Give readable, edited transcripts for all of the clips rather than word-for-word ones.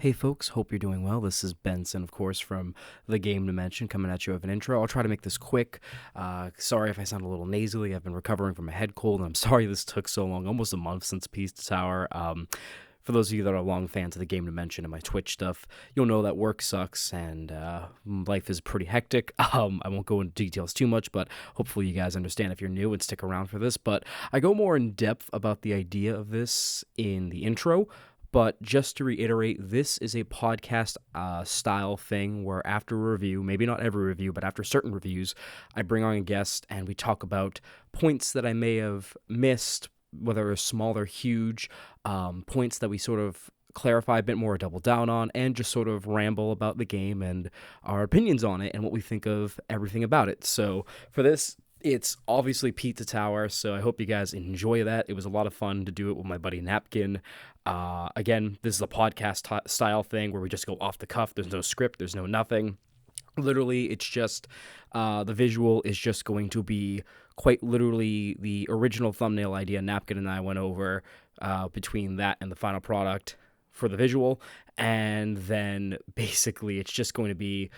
Hey folks, hope you're doing well. This is Benson, of course, from the Game Dimension, coming at you with an intro. I'll try to make this quick. Sorry if I sound a little nasally. I've been recovering from a head cold, and I'm sorry this took so long, almost a month since Pizza Tower. For those of you that are long fans of the Game Dimension and my Twitch stuff, you'll know that work sucks and life is pretty hectic. I won't go into details too much, but hopefully you guys understand if you're new and stick around for this. But I go more in depth about the idea of this in the intro. But just to reiterate, this is a podcast style thing where after a review, maybe not every review, but after certain reviews, I bring on a guest and we talk about points that I may have missed, whether they're small or huge, points that we sort of clarify a bit more or double down on, and just sort of ramble about the game and our opinions on it and what we think of everything about it. So for this, it's obviously Pizza Tower, so I hope you guys enjoy that. It was a lot of fun to do it with my buddy Napkin. Again, this is a podcast style thing where we just go off the cuff. There's no script, there's no nothing. Literally, it's just the visual is just going to be quite literally the original thumbnail idea Napkin and I went over between that and the final product for the visual. And then basically it's just going to be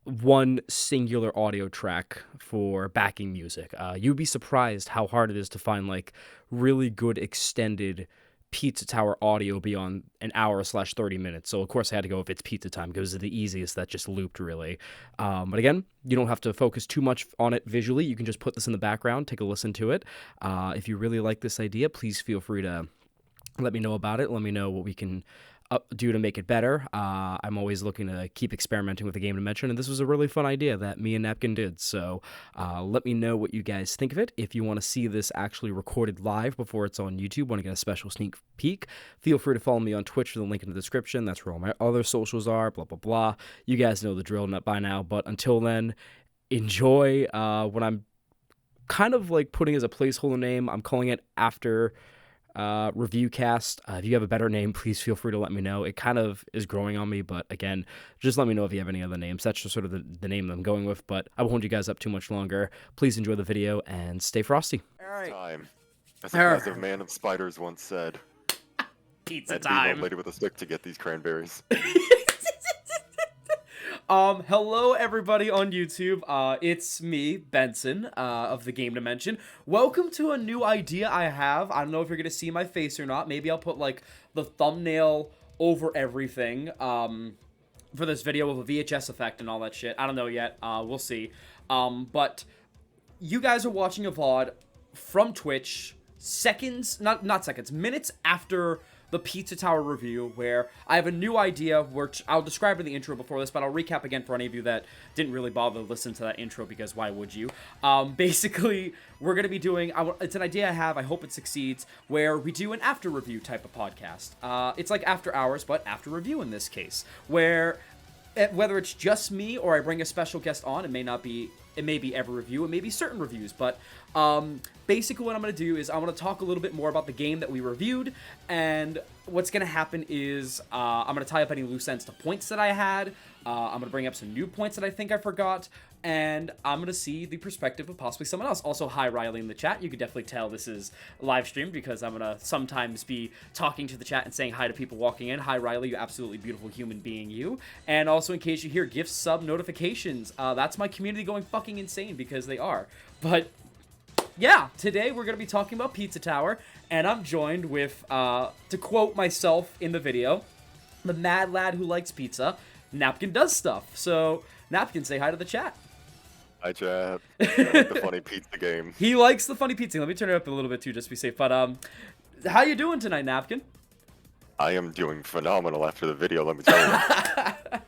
one singular audio track for backing music. You'd be surprised how hard it is to find like really good extended Pizza Tower audio beyond an hour/30 minutes. So of course I had to go if it's pizza time because it's the easiest that just looped really. But again, you don't have to focus too much on it visually. You can just put this in the background, take a listen to it. If you really like this idea, please feel free to let me know about it. Let me know what we can do to make it better. I'm always looking to keep experimenting with the Game Dimension, and this was a really fun idea that me and Napkin did. So let me know what you guys think of it. If you want to see this actually recorded live before it's on YouTube, want to get a special sneak peek, feel free to follow me on Twitch for the link in the description. That's where all my other socials are, blah, blah, blah. You guys know the drill by now, but until then, enjoy what I'm kind of like putting as a placeholder name. I'm calling it After ReviewCast. If you have a better name, please feel free to let me know. It kind of is growing on me, but again, just let me know if you have any other names. That's just sort of the name that I'm going with, but I won't hold you guys up too much longer. Please enjoy the video and stay frosty. All right. Time. As a man of spiders once said. Pizza Had to time. be an old lady with a stick to get these cranberries. Hello everybody on YouTube. It's me, Benson, of the Game Dimension. Welcome to a new idea I have. I don't know if you're gonna see my face or not. Maybe I'll put like the thumbnail over everything for this video with a VHS effect and all that shit. I don't know yet. We'll see. But you guys are watching a VOD from Twitch not seconds, minutes after the Pizza Tower review, where I have a new idea, which I'll describe in the intro before this, but I'll recap again for any of you that didn't really bother to listen to that intro, because why would you? Basically, we're going to be doing, it's an idea I have, I hope it succeeds, where we do an after review type of podcast. It's like after hours, but after review in this case, where whether it's just me or I bring a special guest on, it may be every review, it may be certain reviews, but basically what I'm going to do is I'm going to talk a little bit more about the game that we reviewed, and what's going to happen is I'm going to tie up any loose ends to points that I had, I'm going to bring up some new points that I think I forgot, and I'm going to see the perspective of possibly someone else. Also, hi Riley in the chat. You can definitely tell this is live streamed because I'm going to sometimes be talking to the chat and saying hi to people walking in. Hi Riley, you absolutely beautiful human being, you. And also, in case you hear gift sub notifications, that's my community going fucking insane, because they are. But yeah, today we're going to be talking about Pizza Tower, and I'm joined with, to quote myself in the video, the mad lad who likes pizza, Napkin does stuff. So, Napkin, say hi to the chat. Hi, chat. I like the funny pizza game. He likes the funny pizza. Let me turn it up a little bit too, just to be safe. But, how you doing tonight, Napkin? I am doing phenomenal after the video, let me tell you.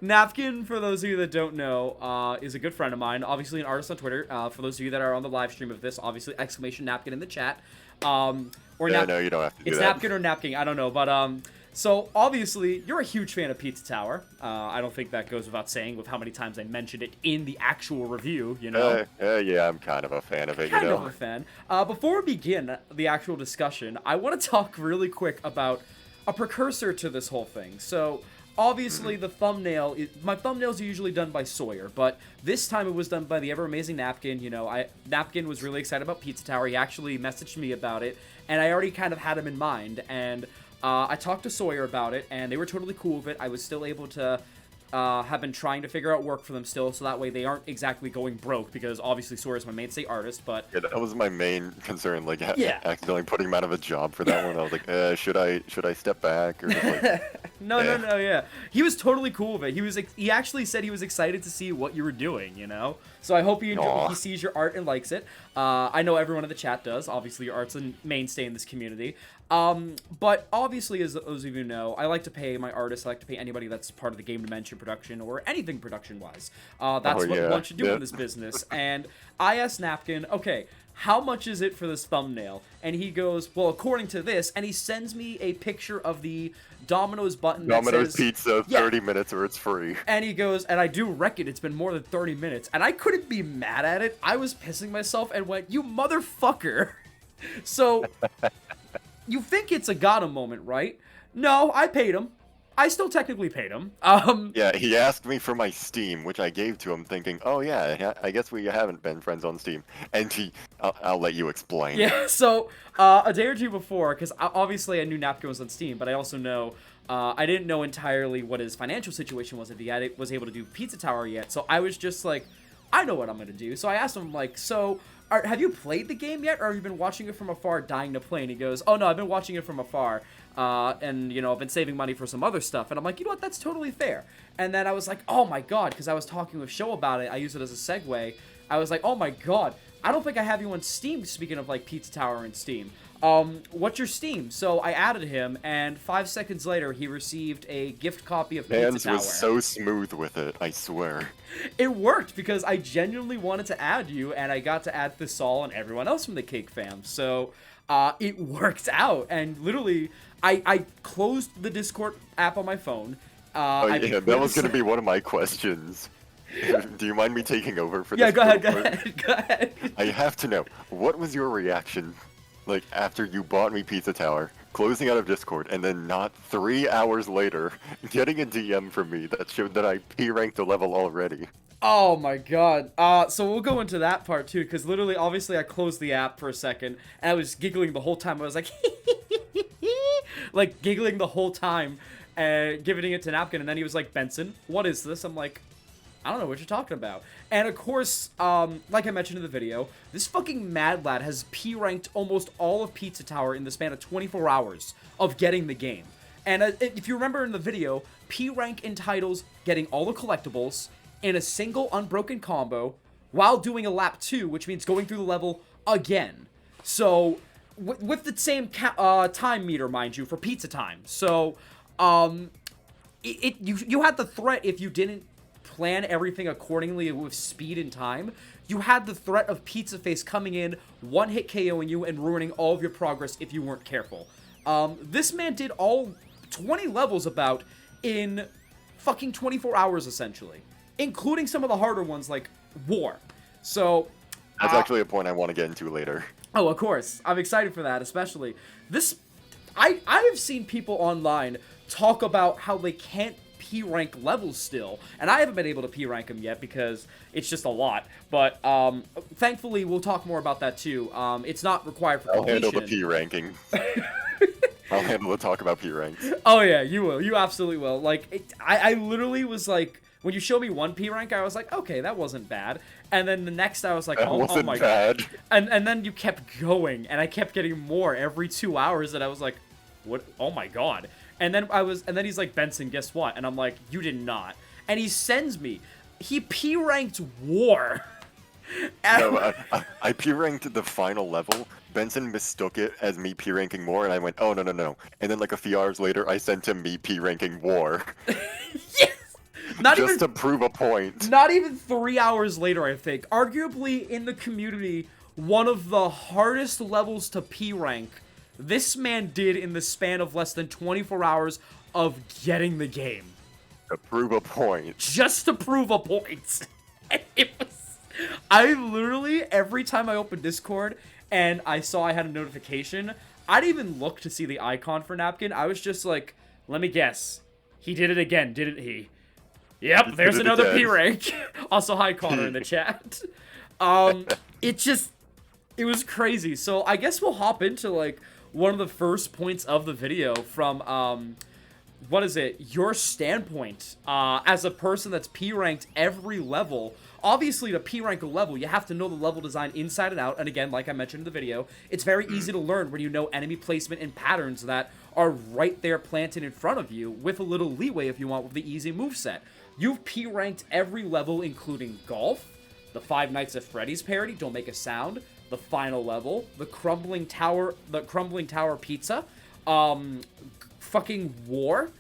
Napkin, for those of you that don't know, is a good friend of mine. Obviously an artist on Twitter. For those of you that are on the live stream of this, obviously exclamation Napkin in the chat. Or no, you don't have to do it's that. Napkin or Napkin, I don't know. But so obviously you're a huge fan of Pizza Tower. I don't think that goes without saying with how many times I mentioned it in the actual review, you know. Yeah, I'm kind of a fan of it, Kind you know. of a fan. Before we begin the actual discussion, I want to talk really quick about a precursor to this whole thing. So obviously the thumbnail, my thumbnails are usually done by Sawyer, but this time it was done by the ever amazing Napkin. You know, Napkin was really excited about Pizza Tower. He actually messaged me about it, and I already kind of had him in mind. And I talked to Sawyer about it, and they were totally cool with it. I was still able to have been trying to figure out work for them still, so that way they aren't exactly going broke, because obviously Sawyer's my mainstay artist, but... Yeah, that was my main concern, like, Yeah. accidentally putting him out of a job for that one. I was like, should I step back? Or just like, No, yeah. He was totally cool with it. He actually said he was excited to see what you were doing, you know? So I hope he sees your art and likes it. I know everyone in the chat does. Obviously, your art's a mainstay in this community. But obviously, as those of you know, I like to pay my artists. I like to pay anybody that's part of the Game Dimension production or anything production-wise. That's what one should do in this business. And I asked Napkin, okay, how much is it for this thumbnail? And he goes, well, according to this, and he sends me a picture of the Domino's button that Domino's says, pizza, 30 minutes or it's free. And he goes, and I do reckon it's been more than 30 minutes. And I couldn't be mad at it. I was pissing myself and went, you motherfucker. So, you think it's a got him moment, right? No, I paid him. I still technically paid him. Yeah, he asked me for my Steam, which I gave to him thinking, oh yeah, I guess we haven't been friends on Steam. And I'll let you explain. Yeah, so, a day or two before, because obviously I knew Napkin was on Steam, but I also know, I didn't know entirely what his financial situation was if he was able to do Pizza Tower yet. So I was just like, I know what I'm going to do. So I asked him, like, so, have you played the game yet, or have you been watching it from afar, dying to play? And he goes, oh no, I've been watching it from afar. And, you know, I've been saving money for some other stuff. And I'm like, you know what, that's totally fair. And then I was like, oh my god, because I was talking with Show about it. I used it as a segue. I was like, oh my god, I don't think I have you on Steam, speaking of, like, Pizza Tower and Steam. What's your Steam? So I added him, and 5 seconds later, he received a gift copy of Pizza Tower. was so smooth with it, I swear. It worked, because I genuinely wanted to add you, and I got to add Thisal and everyone else from the Cake Fam. So, it worked out, and literally, I closed the Discord app on my phone. That was going to be one of my questions. Do you mind me taking over for this? Yeah, go ahead. I have to know, what was your reaction, like, after you bought me Pizza Tower, closing out of Discord, and then not 3 hours later, getting a DM from me that showed that I P-ranked a level already? Oh my god. So we'll go into that part too, because literally, obviously, I closed the app for a second, and I was giggling the whole time. I was like, like, giggling the whole time, giving it to Napkin, and then he was like, Benson, what is this? I'm like, I don't know what you're talking about. And of course, like I mentioned in the video, this fucking mad lad has P-ranked almost all of Pizza Tower in the span of 24 hours of getting the game. And if you remember in the video, P-rank entitles getting all the collectibles in a single unbroken combo while doing a lap 2, which means going through the level again. So, with the same time meter, mind you, for pizza time. So, you had the threat if you didn't plan everything accordingly with speed and time. You had the threat of Pizza Face coming in, one-hit KOing you, and ruining all of your progress if you weren't careful. This man did all 20 levels about in fucking 24 hours, essentially. Including some of the harder ones, like War. So... That's actually a point I want to get into later. Oh, of course. I'm excited for that, especially. This... I have seen people online talk about how they can't P-rank levels still, and I haven't been able to P-rank them yet because it's just a lot, but thankfully we'll talk more about that too. It's not required for completion. I'll handle the P-ranking. I'll handle the talk about P-ranks. Oh yeah, you will. You absolutely will. Like, I literally was like, when you showed me one P-rank, I was like, okay, that wasn't bad. And then the next I was like, oh my god. And then you kept going, and I kept getting more every 2 hours, and I was like, what? Oh my god. And then he's like, Benson, guess what? And I'm like, you did not. And he sends me, he P-ranked War. No, I P-ranked the final level. Benson mistook it as me P-ranking War, and I went, oh, no. And then like a few hours later, I sent him me P-ranking War. Yes! Just to prove a point. Not even 3 hours later, I think. Arguably, in the community, one of the hardest levels to P-rank this man did in the span of less than 24 hours of getting the game. To prove a point. Just to prove a point. I literally, every time I opened Discord and I saw I had a notification, I didn't even look to see the icon for Napkin. I was just like, let me guess. He did it again, didn't he? Yep, there's another P-rank. Also, hi, Connor, in the chat. It was crazy. So I guess we'll hop into, like, one of the first points of the video from what is it? Your standpoint as a person that's P ranked every level. Obviously, to P rank a level, you have to know the level design inside and out. And again, like I mentioned in the video, it's very easy to learn when you know enemy placement and patterns that are right there planted in front of you, with a little leeway if you want with the easy moveset. You've P ranked every level, including golf, the Five Nights at Freddy's parody, Don't Make a Sound, the final level, the crumbling tower pizza, fucking War,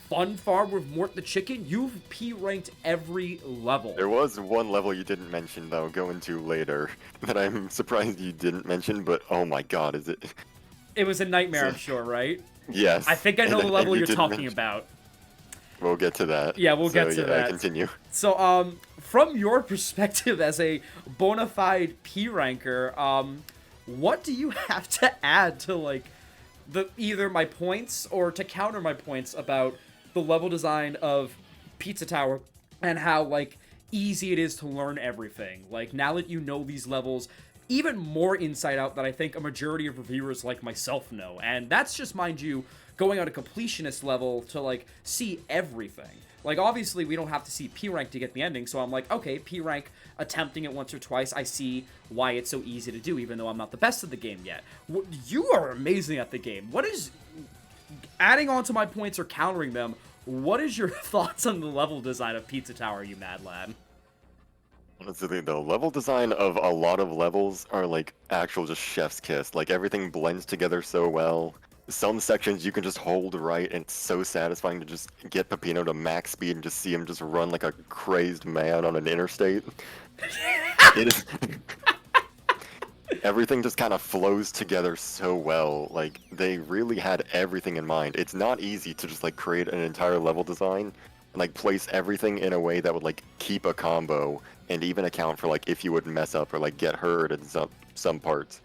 Fun Farm with Mort the Chicken. You've P ranked every level. There was one level you didn't mention, though, go into later, that I'm surprised you didn't mention, but oh my god, is it? It was a nightmare, I'm sure, right? Yes. I think I know the level you're didn't talking about. We'll get to that. Yeah, we'll get to that. Continue. So, from your perspective as a bona fide P ranker, what do you have to add to, like, either my points or to counter my points about the level design of Pizza Tower and how, like, easy it is to learn everything? Like, now that you know these levels even more inside out than I think a majority of reviewers like myself know. And that's just, mind you, going on a completionist level to, like, see everything. Like, obviously, we don't have to see P rank to get the ending, so I'm like, okay, P rank, attempting it once or twice, I see why it's so easy to do, even though I'm not the best at the game yet. You are amazing at the game. What is, adding on to my points or countering them, what is your thoughts on the level design of Pizza Tower, you mad lad? Honestly, the level design of a lot of levels are, like, actual just chef's kiss. Like, everything blends together so well. Some sections you can just hold right, and it's so satisfying to just get Peppino to max speed and just see him just run like a crazed man on an interstate. It is... Everything just kind of flows together so well. Like, they really had everything in mind. It's not easy to just, like, create an entire level design and, like, place everything in a way that would, like, keep a combo and even account for, like, if you would mess up or, like, get hurt in some parts.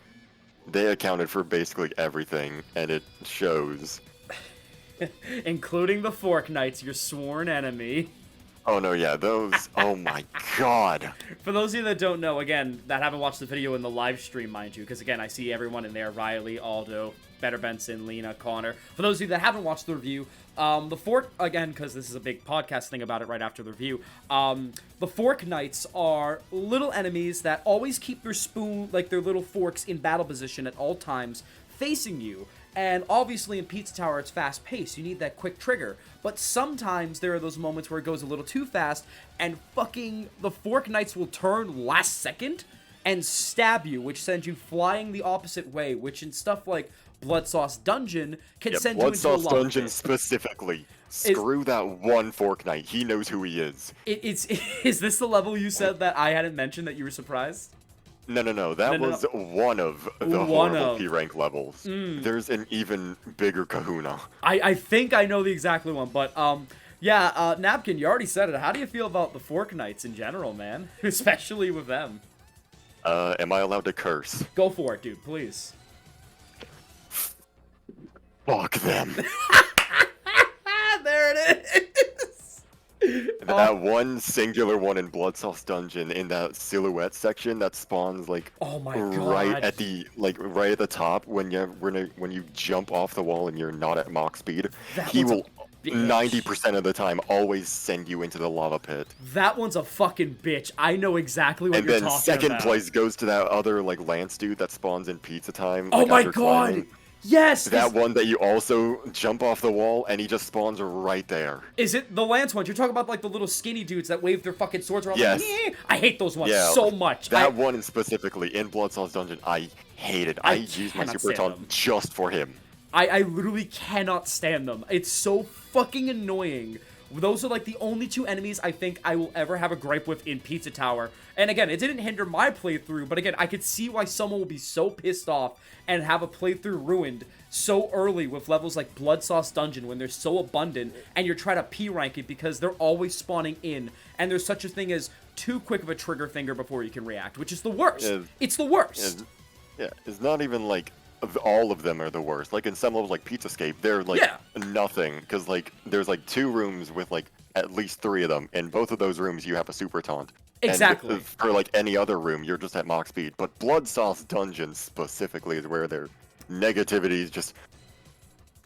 They accounted for basically everything, and it shows. Including the Fork Knights, your sworn enemy. Oh no, yeah, those, oh my god. For those of you that don't know, again, that haven't watched the video in the live stream, mind you, because again, I see everyone in there, Riley, Aldo, Better Benson, Lena, Connor. For those of you that haven't watched the review, the Fork, again, because this is a big podcast thing about it right after the review, the Fork Knights are little enemies that always keep their spoon, like their little forks, in battle position at all times, facing you. And obviously in Pizza Tower, it's fast-paced. You need that quick trigger. But sometimes there are those moments where it goes a little too fast, and fucking the Fork Knights will turn last second and stab you, which sends you flying the opposite way, which in stuff like Blood Sauce Dungeon can send you into a Blood Sauce lava Dungeon pit. specifically. Screw that one Fork Knight. He knows who he is. Is this the level you said that I hadn't mentioned that you were surprised? No. That was one of the horrible P-rank levels. There's an even bigger kahuna. I think I know the exactly one, but yeah, Napkin, you already said it. How do you feel about the Fork Knights in general, man? Especially with them. Am I allowed to curse? Go for it, dude, please. Fuck them. There it is. That one singular one in Blood Sauce Dungeon in that silhouette section that spawns like Oh my God. right at the top when you jump off the wall and you're not at Mach speed. He will 90% of the time always send you into the lava pit. That one's a fucking bitch. I know exactly what you're talking about. And then second place goes to that other like Lance dude that spawns in Pizza Time. Oh like, my after God. climbing. Yes! That one that you also jump off the wall and he just spawns right there. Is it the Lance ones? You're talking about like the little skinny dudes that wave their fucking swords around. Yes. Like, "Yeah." I hate those ones so much. That one specifically in Blood Sauce Dungeon, I hate it. I use my Super Taunt just for him. I literally cannot stand them. It's so fucking annoying. Those are like the only two enemies I think I will ever have a gripe with in Pizza Tower. And again, it didn't hinder my playthrough, but again, I could see why someone will be so pissed off and have a playthrough ruined so early with levels like Blood Sauce Dungeon when they're so abundant and you're trying to P-rank it because they're always spawning in and there's such a thing as too quick of a trigger finger before you can react, which is the worst. It's the worst. It's not even like all of them are the worst. Like in some levels like Pizzascape, they're like nothing because like there's like 2 rooms with like at least 3 of them. In both of those rooms you have a Super Taunt. Exactly. And for like any other room, you're just at Mach speed. But Blood Sauce Dungeon specifically is where they're negativities just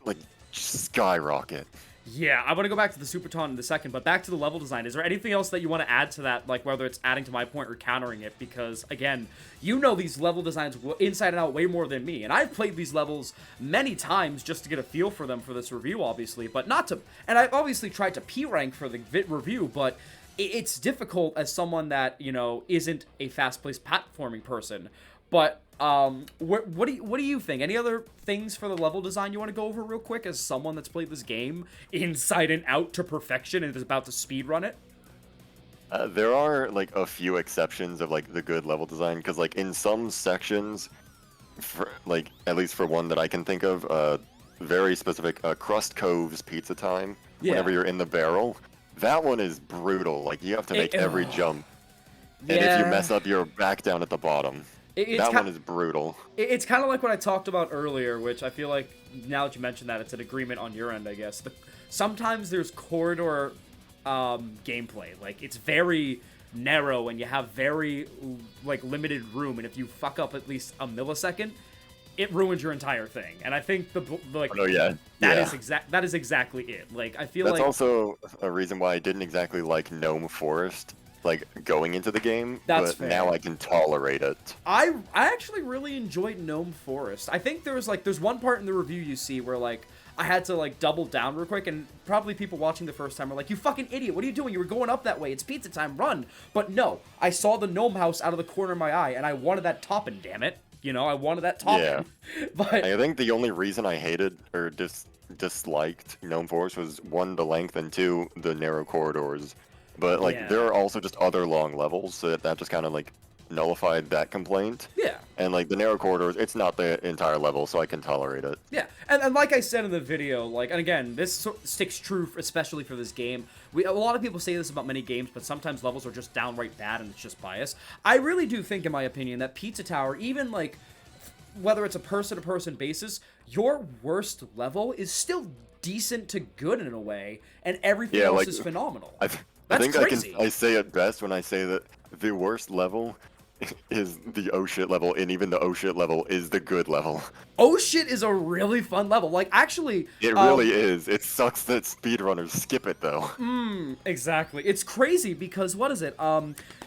like skyrocket. Yeah, I want to go back to the Superton in a second, but back to the level design. Is there anything else that you want to add to that, like whether it's adding to my point or countering it? Because, again, you know these level designs inside and out way more than me, and I've played these levels many times just to get a feel for them for this review, obviously, but not to... And I've obviously tried to P-rank for the review, but it's difficult as someone that, you know, isn't a fast-paced platforming person. But what do you think? Any other things for the level design you want to go over real quick as someone that's played this game inside and out to perfection and is about to speedrun it? There are like a few exceptions of like the good level design, because like in some sections, for like at least for one that I can think of, very specific, Crust Cove's Pizza Time. Yeah. Whenever you're in the barrel, that one is brutal. Like you have to make every jump, and if Yeah. you mess up, you're back down at the bottom. That one is brutal. It's kind of like what I talked about earlier, which I feel like now that you mentioned that, it's an agreement on your end, I guess. Sometimes there's corridor gameplay. Like, it's very narrow and you have very, like, limited room. And if you fuck up at least a millisecond, it ruins your entire thing. And I think Oh yeah, that is exactly it. Like, I feel that's like also a reason why I didn't exactly like Gnome Forest, like going into the game. That's but fair. now I can tolerate it. I actually really enjoyed Gnome Forest. I think there's one part in the review you see where like I had to like double down real quick, and probably people watching the first time are like, "You fucking idiot! What are you doing? You were going up that way. It's pizza time. Run!" But no, I saw the gnome house out of the corner of my eye, and I wanted that topping. Damn it! You know, I wanted that topping. Yeah. But I think the only reason I hated or disliked Gnome Forest was one, the length, and two, the narrow corridors. But like Yeah. there are also just other long levels, so that just kind of like nullified that complaint. yeah. And like the narrow corridors, it's not the entire level, so I can tolerate it. Yeah, and like I said in the video, like, and again, this sticks true, especially for this game. A lot of people say this about many games, but sometimes levels are just downright bad and it's just bias. I really do think, in my opinion, that Pizza Tower, even like, whether it's a person-to-person basis, your worst level is still decent to good in a way, and everything else like, is phenomenal. I That's think crazy. I say it best when I say that the worst level is the oh shit level, and even the oh shit level is the good level. Oh shit is a really fun level. Like, actually... It really is. It sucks that speedrunners skip it, though. Exactly. It's crazy because, what is it?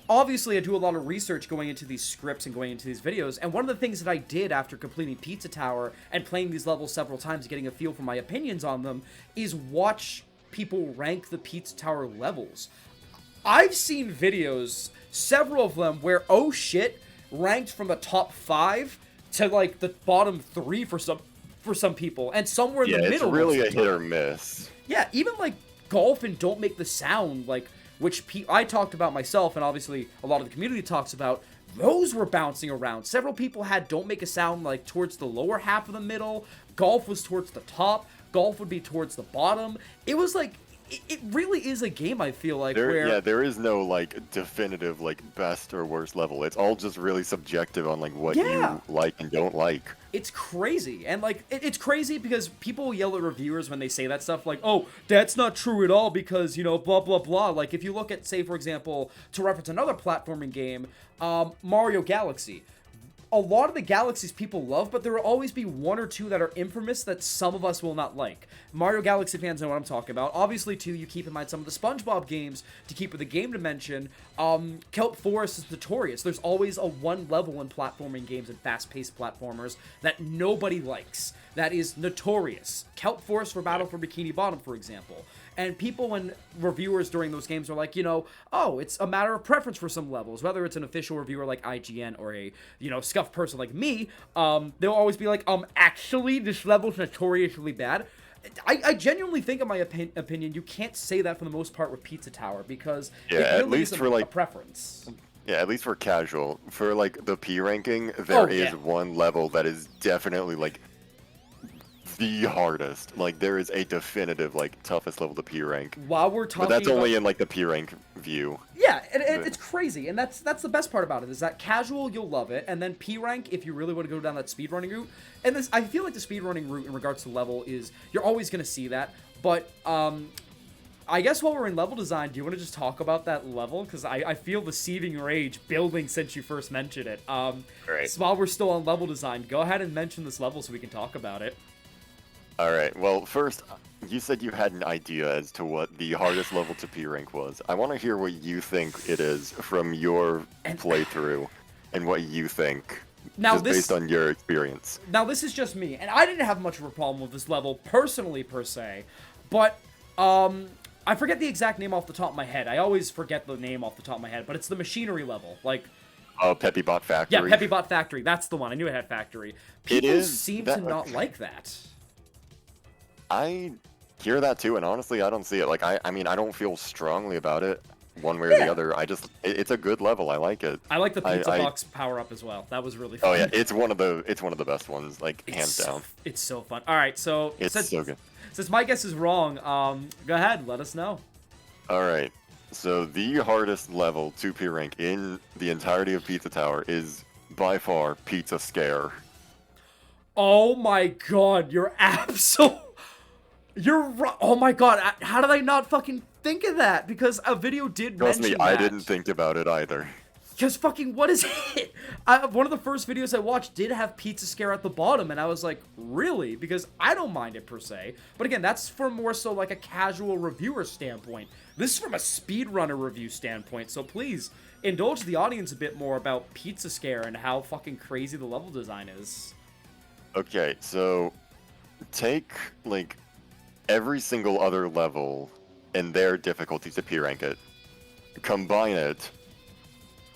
Obviously I do a lot of research going into these scripts and going into these videos, and one of the things that I did after completing Pizza Tower and playing these levels several times, getting a feel for my opinions on them, is watch people rank the Pizza Tower levels. I've seen videos, several of them, where oh shit ranked from the top 5 to like the bottom 3 for some people, and somewhere in the middle. It's really most a of the hit time. or miss. Yeah, even like Golf and Don't Make the Sound, like, which I talked about myself, and obviously a lot of the community talks about, those were bouncing around. Several people had Don't Make a Sound like towards the lower half of the middle. Golf was towards the top. Golf would be towards the bottom. It was like, it really is a game, I feel like, where... there is no like definitive like best or worst level. It's all just really subjective on like what Yeah. you like and don't like. It's crazy. And, like, it's crazy because people yell at reviewers when they say that stuff, like, oh, that's not true at all because, you know, blah, blah, blah. Like, if you look at, say, for example, to reference another platforming game, Mario Galaxy. A lot of the galaxies people love, but there will always be one or two that are infamous that some of us will not like. Mario Galaxy fans know what I'm talking about. Obviously, too, you keep in mind some of the SpongeBob games to keep with the game dimension. Kelp Forest is notorious. There's always a one level in platforming games and fast-paced platformers that nobody likes. That is notorious. Kelp Forest for Battle for Bikini Bottom, for example. And people, when reviewers during those games are like, you know, oh, it's a matter of preference for some levels, whether it's an official reviewer like IGN or a, you know, scuffed person like me, they'll always be like, actually, this level's notoriously bad. I genuinely think, in my opinion, you can't say that for the most part with Pizza Tower, because it really at least is for, a like, preference. Yeah, at least for casual. For like the P ranking, there is yeah. one level that is definitely like the hardest. Like there is a definitive like toughest level to P rank. While we're talking But that's about... only in like the P rank view. Yeah, and it's crazy, and that's the best part about it, is that casual, you'll love it, and then P-rank, if you really want to go down that speedrunning route, and this, I feel like the speedrunning route in regards to level is, you're always going to see that, but, I guess while we're in level design, do you want to just talk about that level? Because I feel the seething rage building since you first mentioned it. Right. So while we're still on level design, go ahead and mention this level so we can talk about it. All right. Well, first, you said you had an idea as to what the hardest level to P rank was. I want to hear what you think it is from your playthrough, and what you think, Now just based on your experience. Now this is just me, and I didn't have much of a problem with this level personally per se, but I forget the exact name off the top of my head. I always forget the name off the top of my head, but it's the machinery level, like. Oh, Peppybot Factory. Yeah, Peppybot Factory. That's the one. I knew it had factory. People seem to not like that. I hear that too, and honestly, I don't see it. Like, I mean, I don't feel strongly about it one way or the other. It's a good level. I like it. I like the pizza box power up as well. That was really fun. Oh yeah, it's one of the best ones, like hands down. It's so fun. All right, so it's so good. Since my guess is wrong, go ahead, let us know. All right. So the hardest level to P rank in the entirety of Pizza Tower is by far Pizza Scare. Oh my god, you're right. Oh my god, how did I not fucking think of that? Because a video did mention that. Trust me, I didn't think about it either. Because fucking, what is it? One of the first videos I watched did have Pizza Scare at the bottom, and I was like, really? Because I don't mind it per se. But again, that's from more so like a casual reviewer standpoint. This is from a speedrunner review standpoint, so please indulge the audience a bit more about Pizza Scare and how fucking crazy the level design is. Okay, so take, like, every single other level and their difficulty to P rank it, combine it,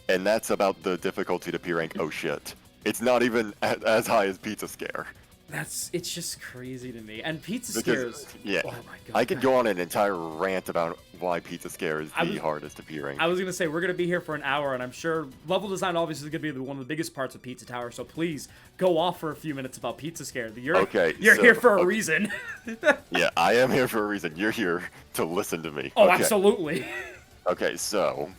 and that's about the difficulty to P rank. Oh shit. It's not even as high as Pizza Scare. It's just crazy to me. And Pizza Scare is... Yeah. Oh my god. I could go on an entire rant about why Pizza Scare is the hardest to P rank. I was going to say, we're going to be here for an hour, and I'm sure level design obviously is going to be one of the biggest parts of Pizza Tower, so please go off for a few minutes about Pizza Scare. You're here for a reason. Yeah, I am here for a reason. You're here to listen to me. Oh, okay. Absolutely. Okay, so...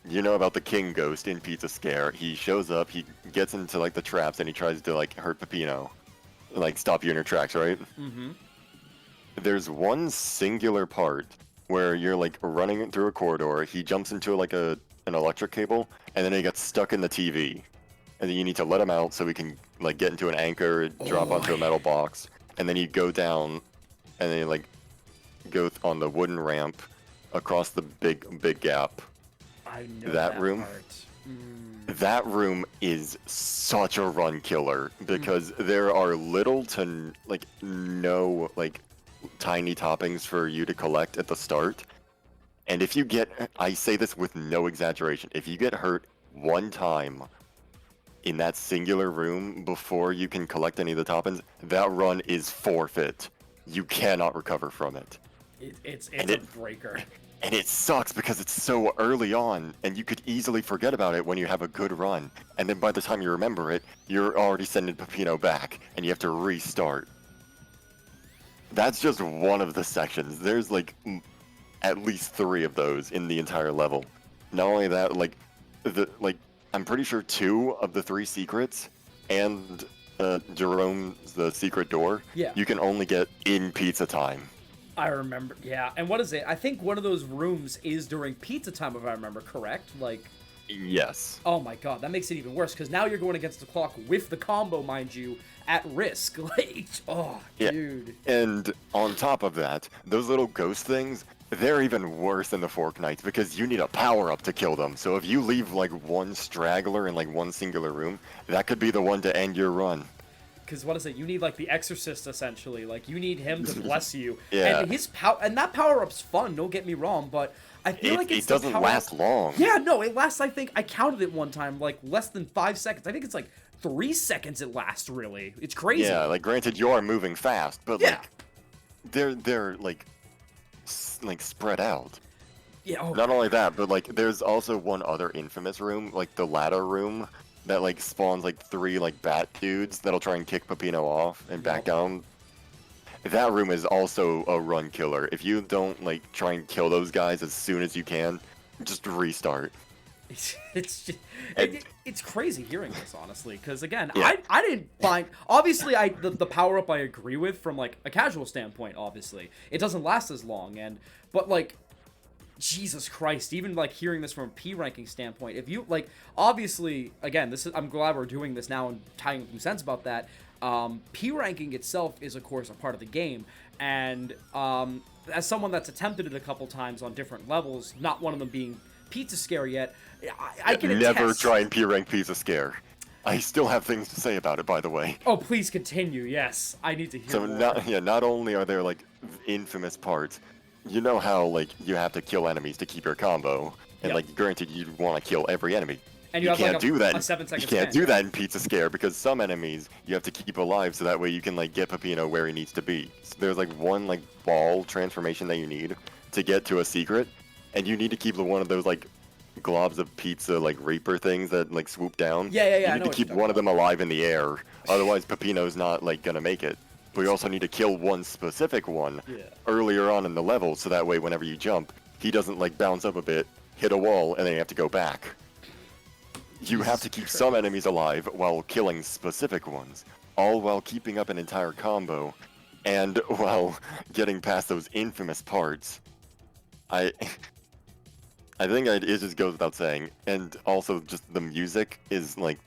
You know about the King Ghost in Pizza Scare. He shows up, he gets into, like, the traps, and he tries to, like, hurt Peppino. Like, stop you in your tracks, right? Mm-hmm. There's one singular part where you're, like, running through a corridor, he jumps into, like, an electric cable, and then he gets stuck in the TV. And then you need to let him out so he can, like, get into an anchor, drop onto a metal box, and then you go down, and then you, like, go on the wooden ramp across the big gap. I know that room. Part. That room is such a run killer because there are little to like no like tiny toppings for you to collect at the start. And if you get, I say this with no exaggeration, if you get hurt one time in that singular room before you can collect any of the toppings, that run is forfeit. You cannot recover from it. It's a breaker. And it sucks because it's so early on, and you could easily forget about it when you have a good run. And then by the time you remember it, you're already sending Peppino back, and you have to restart. That's just one of the sections. There's like at least 3 of those in the entire level. Not only that, I'm pretty sure 2 of the 3 secrets and Jerome's the secret door, you can only get in pizza time. I remember, yeah. And what is it? I think one of those rooms is during pizza time, if I remember correct. Like, yes. Oh my god, that makes it even worse because now you're going against the clock with the combo, mind you, at risk. Like, oh, yeah. Dude. And on top of that, those little ghost things, they're even worse than the Fork Knights because you need a power up to kill them. So if you leave like one straggler in like one singular room, that could be the one to end your run. Because what is it? You need like the Exorcist essentially. Like you need him to bless you. Yeah. And his that power up's fun. Don't get me wrong, but I feel like it doesn't last long. Yeah, no, it lasts. I think I counted it one time, like less than 5 seconds. I think it's like 3 seconds. It lasts really. It's crazy. Yeah, like granted you are moving fast, but like they're like spread out. Yeah. Oh, Not only that, but like there's also one other infamous room, like the ladder room. That like spawns like 3 like bat dudes that'll try and kick Peppino off and back down. That room is also a run killer. If you don't like try and kill those guys as soon as you can, just restart. It's just, And- it's crazy hearing this, honestly, because again, Yeah. I didn't find, obviously the power up I agree with from like a casual standpoint. Obviously it doesn't last as long, but like, Jesus Christ, even like hearing this from a P ranking standpoint, if you like, obviously again, this is, I'm glad we're doing this now and tying some sense about that. P ranking itself is of course a part of the game, and as someone that's attempted it a couple times on different levels, not one of them being Pizza Scare yet, I can Never attest. try and P-rank Pizza Scare. I still have things to say about it, by the way. Oh, please continue. Yes, I need to hear So more. not only are there like infamous parts, you know how like you have to kill enemies to keep your combo, and Yep. like granted you want to kill every enemy. And you have, can't like, do that. a 7-second You can't span, do that in Pizza Scare because some enemies you have to keep alive so that way you can like get Peppino where he needs to be. So there's like one like ball transformation that you need to get to a secret, and you need to keep one of those like globs of pizza like Reaper things that like swoop down. Yeah, I You know need to what you're keep talking one of them alive in the air, otherwise Peppino's not like gonna make it. But you also need to kill one specific one Yeah. earlier on in the level, so that way whenever you jump, he doesn't like bounce up a bit, hit a wall, and then you have to go back. You have to keep some enemies alive while killing specific ones, all while keeping up an entire combo, and while getting past those infamous parts. I think it just goes without saying, and also just the music is like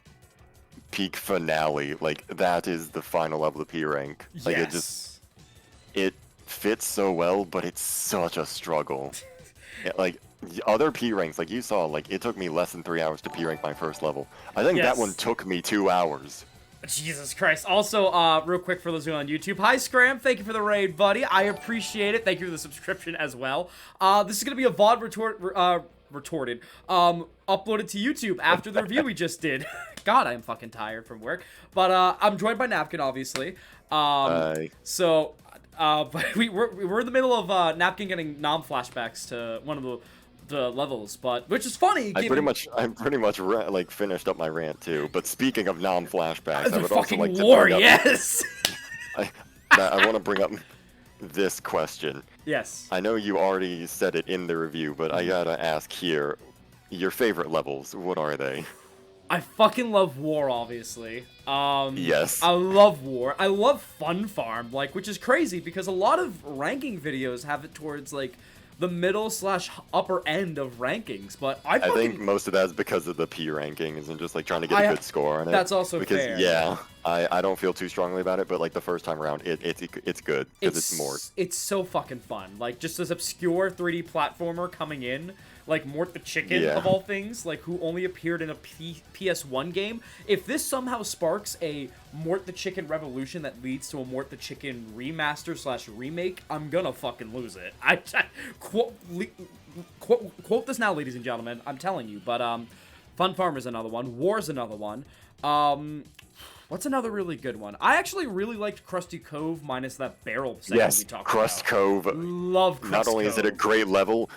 peak finale. Like that is the final level of P rank. Like Yes. it fits so well, but it's such a struggle. Yeah, like other P ranks, like you saw, like it took me less than 3 hours to P rank my first level. I think that Yes. one took me 2 hours. Jesus Christ. Also, real quick for those who are on YouTube, hi Scram, thank you for the raid, buddy. I appreciate it. Thank you for the subscription as well. This is gonna be a VOD retorted, uploaded to YouTube after the review we just did. God, I am fucking tired from work. But I'm joined by Napkin, obviously. So, but we're in the middle of Napkin getting nom flashbacks to one of the levels, but which is funny. I pretty much like finished up my rant too. But speaking of nom flashbacks, I the would also fucking like to war, bring up, yes. I want to bring up this question. Yes. I know you already said it in the review, but I gotta ask here, your favorite levels, what are they? I fucking love War, obviously. Yes. I love War. I love Fun Farm, like, which is crazy because a lot of ranking videos have it towards like the middle / upper end of rankings, but I think most of that is because of the P rankings and just like trying to get a good score on it. That's also because, fair. Yeah, I don't feel too strongly about it, but like the first time around, it's good because it's Mort. It's so fucking fun. Like just this obscure 3D platformer coming in, like Mort the Chicken of all things, like who only appeared in a PS1 game. If this somehow sparks a Mort the Chicken revolution that leads to a Mort the Chicken remaster / remake, I'm gonna fucking lose it. I quote this now, ladies and gentlemen. I'm telling you. But Fun Farm is another one. War's another one. What's another really good one? I actually really liked Krusty Cove minus that barrel segment we talked Crust about. Cove. Love Crust Not only Cove. is it a great level,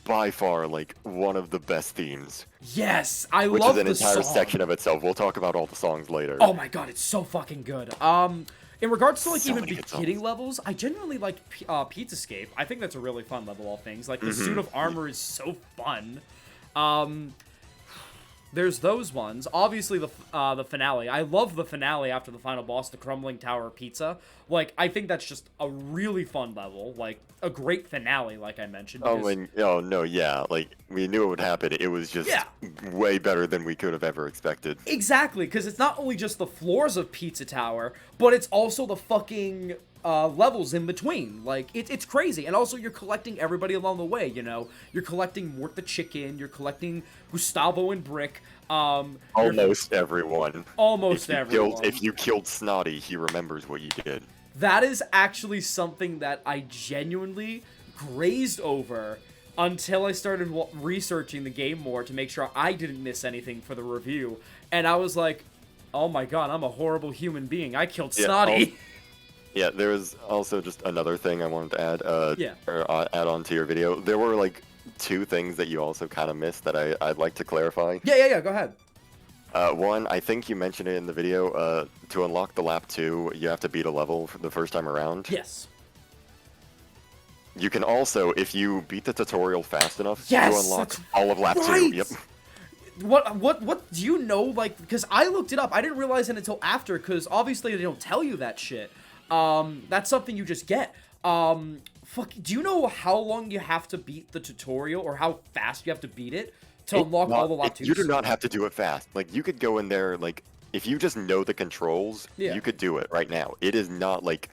by far like one of the best themes. Yes, I Which love is an the entire song. section of itself. We'll talk about all the songs later. Oh my god, it's so fucking good. In regards to like So even many good beginning songs. levels, I genuinely like Pizzascape. I think that's a really fun level, all things. Like the Mm-hmm. suit of armor is so fun. There's those ones. Obviously, the finale. I love the finale after the final boss, the Crumbling Tower Pizza. Like, I think that's just a really fun level. Like, a great finale, like I mentioned. Yeah, like we knew it would happen. It was just way better than we could have ever expected. Exactly, because it's not only just the floors of Pizza Tower, but it's also the fucking levels in between. Like, it's crazy. And also, you're collecting everybody along the way, you know? You're collecting Mort the Chicken, you're collecting Gustavo and Brick. Almost everyone. Almost everyone. If you killed Snotty, he remembers what you did. That is actually something that I genuinely grazed over until I started researching the game more to make sure I didn't miss anything for the review. And I was like, oh my god, I'm a horrible human being. I killed Snotty. Yeah, there was also just another thing I wanted to add. Add on to your video. There were like 2 things that you also kind of missed that I'd like to clarify. Yeah, go ahead. One, I think you mentioned it in the video. To unlock the lap 2, you have to beat a level for the first time around. Yes. You can also, if you beat the tutorial fast enough, Yes, you unlock that's all of lap 2. right! Yep. What do you know? Like, because I looked it up. I didn't realize it until after, because obviously they don't tell you that shit. That's something you just get. Do you know how long you have to beat the tutorial, or how fast you have to beat it to unlock all the Latus? You do not have to do it fast. Like, you could go in there, like, if you just know the controls, you could do it right now. It is not like,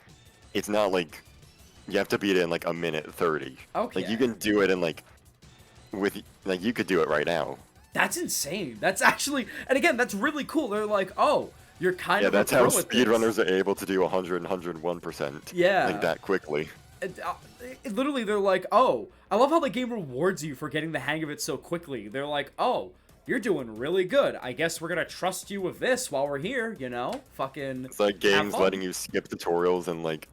it's not like you have to beat it in like a minute 30. Okay. Like, you can do it in like, you could do it right now. That's insane. That's actually, and again, that's really cool. They're like, oh, you're kind of that's a pro how at this. speedrunners are able to do 100 and 101%. Yeah. Like that quickly. Literally, they're like, oh, I love how the game rewards you for getting the hang of it so quickly. They're like, oh, you're doing really good. I guess we're gonna trust you with this while we're here, you know? Fucking. It's like games letting you skip tutorials and like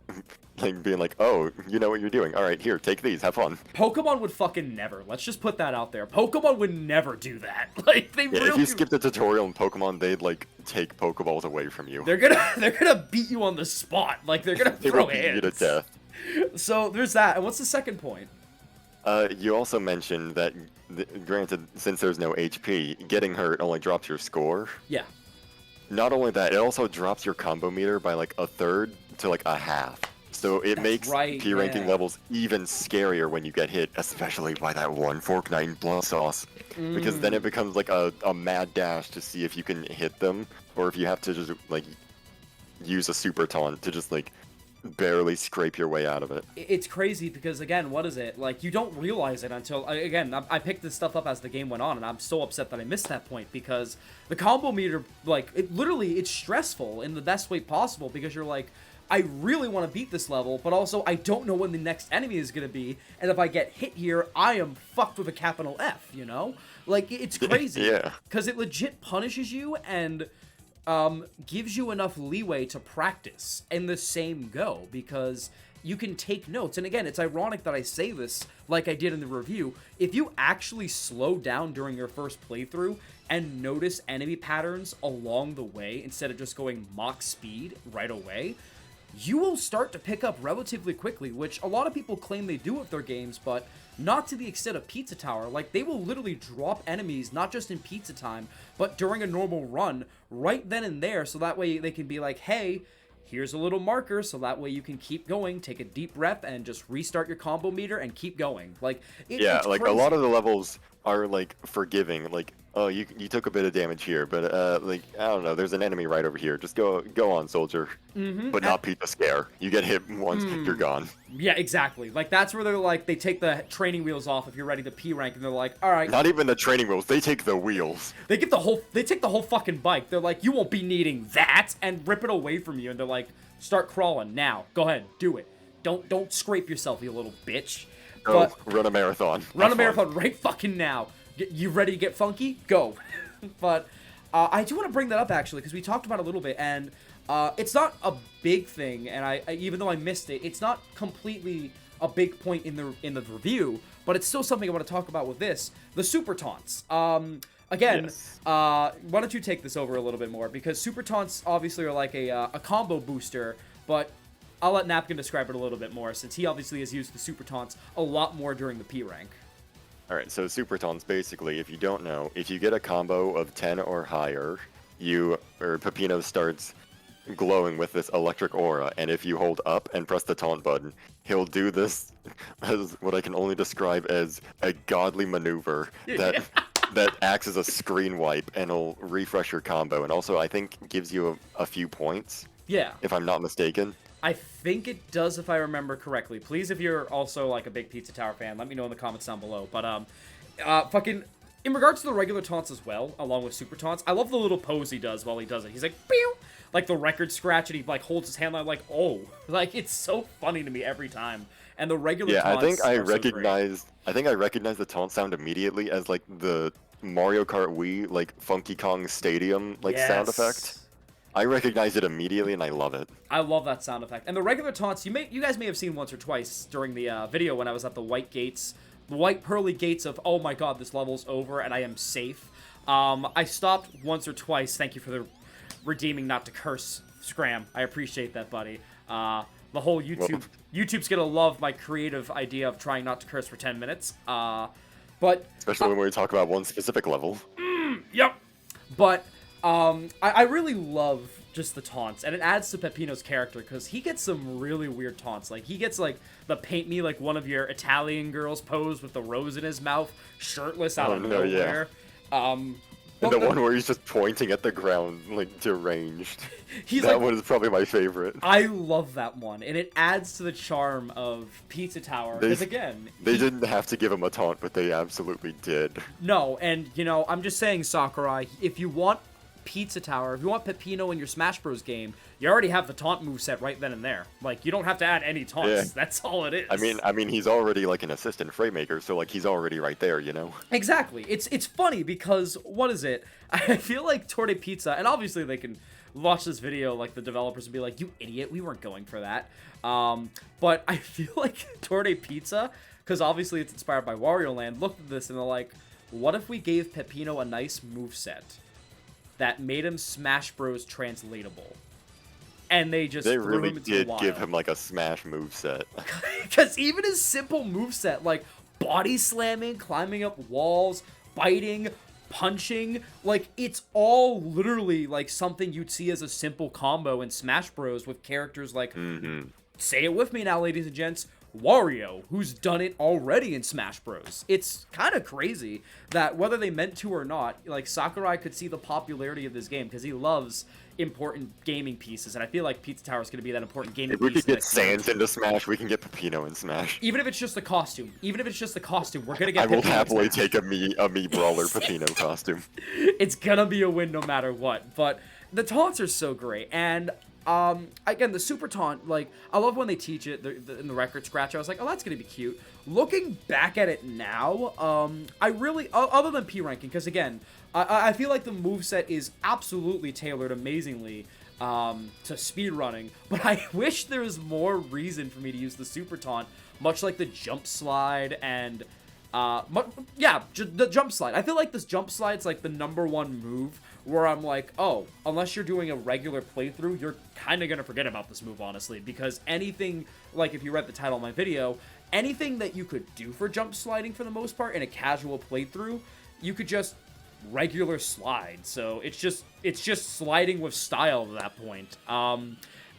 being like, oh, you know what you're doing. All right, here, take these, have fun. Pokemon would fucking never. Let's just put that out there. Pokemon would never do that. Like, they really. If you skip the tutorial in Pokemon, they'd like take Pokeballs away from you. They're gonna beat you on the spot. Like, they're gonna They throw will beat hands. you to death. So there's that. And what's the second point? You also mentioned that, granted, since there's no HP, getting hurt only drops your score. Yeah. Not only that, it also drops your combo meter by like a third to like a half. So it makes P ranking levels even scarier when you get hit, especially by that one Fork Knight and Blood Sauce. Because then it becomes like a mad dash to see if you can hit them, or if you have to just like use a super taunt to just like barely scrape your way out of it. It's crazy because, again, what is it? Like, you don't realize it until, again, I picked this stuff up as the game went on, and I'm so upset that I missed that point, because the combo meter, like, it's stressful in the best way possible, because you're like, I really want to beat this level, but also I don't know when the next enemy is going to be, and if I get hit here, I am fucked with a capital F, you know? Like, it's crazy. Yeah. Because it legit punishes you, and gives you enough leeway to practice in the same go, because you can take notes. And again, it's ironic that I say this like I did in the review. If you actually slow down during your first playthrough and notice enemy patterns along the way instead of just going Mach speed right away, you will start to pick up relatively quickly, which a lot of people claim they do with their games, but not to the extent of Pizza Tower. Like, they will literally drop enemies, not just in pizza time, but during a normal run, right then and there, so that way they can be like, hey, here's a little marker, so that way you can keep going, take a deep breath, and just restart your combo meter and keep going. Like, it's like, crazy. a lot of the levels are, like, forgiving. Like, oh, you took a bit of damage here, but, like, I don't know, there's an enemy right over here. Just go on, soldier. But not Pizza Scare. You get hit once, you're gone. Yeah, exactly. Like, that's where they're like, they take the training wheels off if you're ready to P rank, and they're like, all right. Not even the training wheels, they take the wheels. They take the whole fucking bike. They're like, you won't be needing that, and rip it away from you, and they're like, start crawling now. Go ahead, do it. Don't scrape yourself, you little bitch. Go, run a marathon. Run a marathon right fucking now. You ready to get funky? Go. But I do want to bring that up, actually, because we talked about it a little bit, and it's not a big thing, and I even though I missed it, it's not completely a big point in the review, but it's still something I want to talk about with this. The super taunts. Again, Yes. why don't you take this over a little bit more, because super taunts obviously are like a combo booster, but I'll let Napkin describe it a little bit more, since he obviously has used the super taunts a lot more during the P rank. Alright, so super taunts, basically, if you don't know, if you get a combo of 10 or higher, Peppino starts glowing with this electric aura, and if you hold up and press the taunt button, he'll do this as what I can only describe as a godly maneuver that acts as a screen wipe, and it'll refresh your combo, and also I think gives you a few points. Yeah. If I'm not mistaken. I think it does, if I remember correctly. Please, if you're also like a big Pizza Tower fan, let me know in the comments down below. But fucking in regards to the regular taunts as well, along with super taunts, I love the little pose he does while he does it. He's like, pew! Like the record scratch, and he like holds his hand like, oh, like it's so funny to me every time. And the regular taunts I think I are recognized. I think I recognized the taunt sound immediately as like the Mario Kart Wii like Funky Kong Stadium sound effect. I recognize it immediately, and I love it. I love that sound effect. And the regular taunts, you guys may have seen once or twice during the video when I was at the white gates, the white pearly gates of, oh my god, this level's over and I am safe. I stopped once or twice. Thank you for the redeeming not to curse, Scram. I appreciate that, buddy. The whole YouTube's gonna love my creative idea of trying not to curse for 10 minutes. But especially when we talk about one specific level. Yep. But I really love just the taunts, and it adds to Peppino's character because he gets some really weird taunts. Like he gets like the paint me like one of your Italian girls pose with the rose in his mouth, shirtless out of nowhere. And the one where he's just pointing at the ground, like, deranged. That like, one is probably my favorite. I love that one, and it adds to the charm of Pizza Tower, because again... They didn't have to give him a taunt, but they absolutely did. No, and, you know, I'm just saying, Sakurai, if you want Pizza Tower, if you want Peppino in your Smash Bros. Game, you already have the taunt moveset right then and there. Like, you don't have to add any taunts. Yeah. That's all it is. I mean, he's already, like, an assistant frame maker, so, like, he's already right there, you know? Exactly. It's funny because, what is it? I feel like Torte Pizza, and obviously they can watch this video, like, the developers would be like, you idiot, we weren't going for that. But I feel like Torte Pizza, because obviously it's inspired by Wario Land, looked at this and they're like, what if we gave Peppino a nice moveset that made him Smash Bros. Translatable? And they really did give him like a Smash moveset. Because even his simple moveset, like body slamming, climbing up walls, biting, punching, like it's all literally like something you'd see as a simple combo in Smash Bros. With characters like, say it with me now, ladies and gents, Wario, who's done it already in Smash Bros. It's kind of crazy that whether they meant to or not, like Sakurai could see the popularity of this game because he loves important gaming pieces, and I feel like Pizza Tower is going to be that important gaming piece. If we could get Sans into Smash, we can get Peppino in Smash. Even if it's just a costume, we're going to get I will happily take a me brawler Peppino costume. It's going to be a win no matter what, but the taunts are so great, and again, the super taunt, like, I love when they teach it in the record scratch. I was like, oh, that's gonna be cute. Looking back at it now, I really, other than P ranking, because again, I feel like the moveset is absolutely tailored amazingly to speedrunning, but I wish there was more reason for me to use the super taunt, much like the jump slide and the jump slide. I feel like this jump slide's like the #1 move where I'm like, oh, unless you're doing a regular playthrough, you're kind of going to forget about this move, honestly, because anything, like if you read the title of my video, anything that you could do for jump sliding for the most part in a casual playthrough, you could just regular slide. So it's just sliding with style at that point.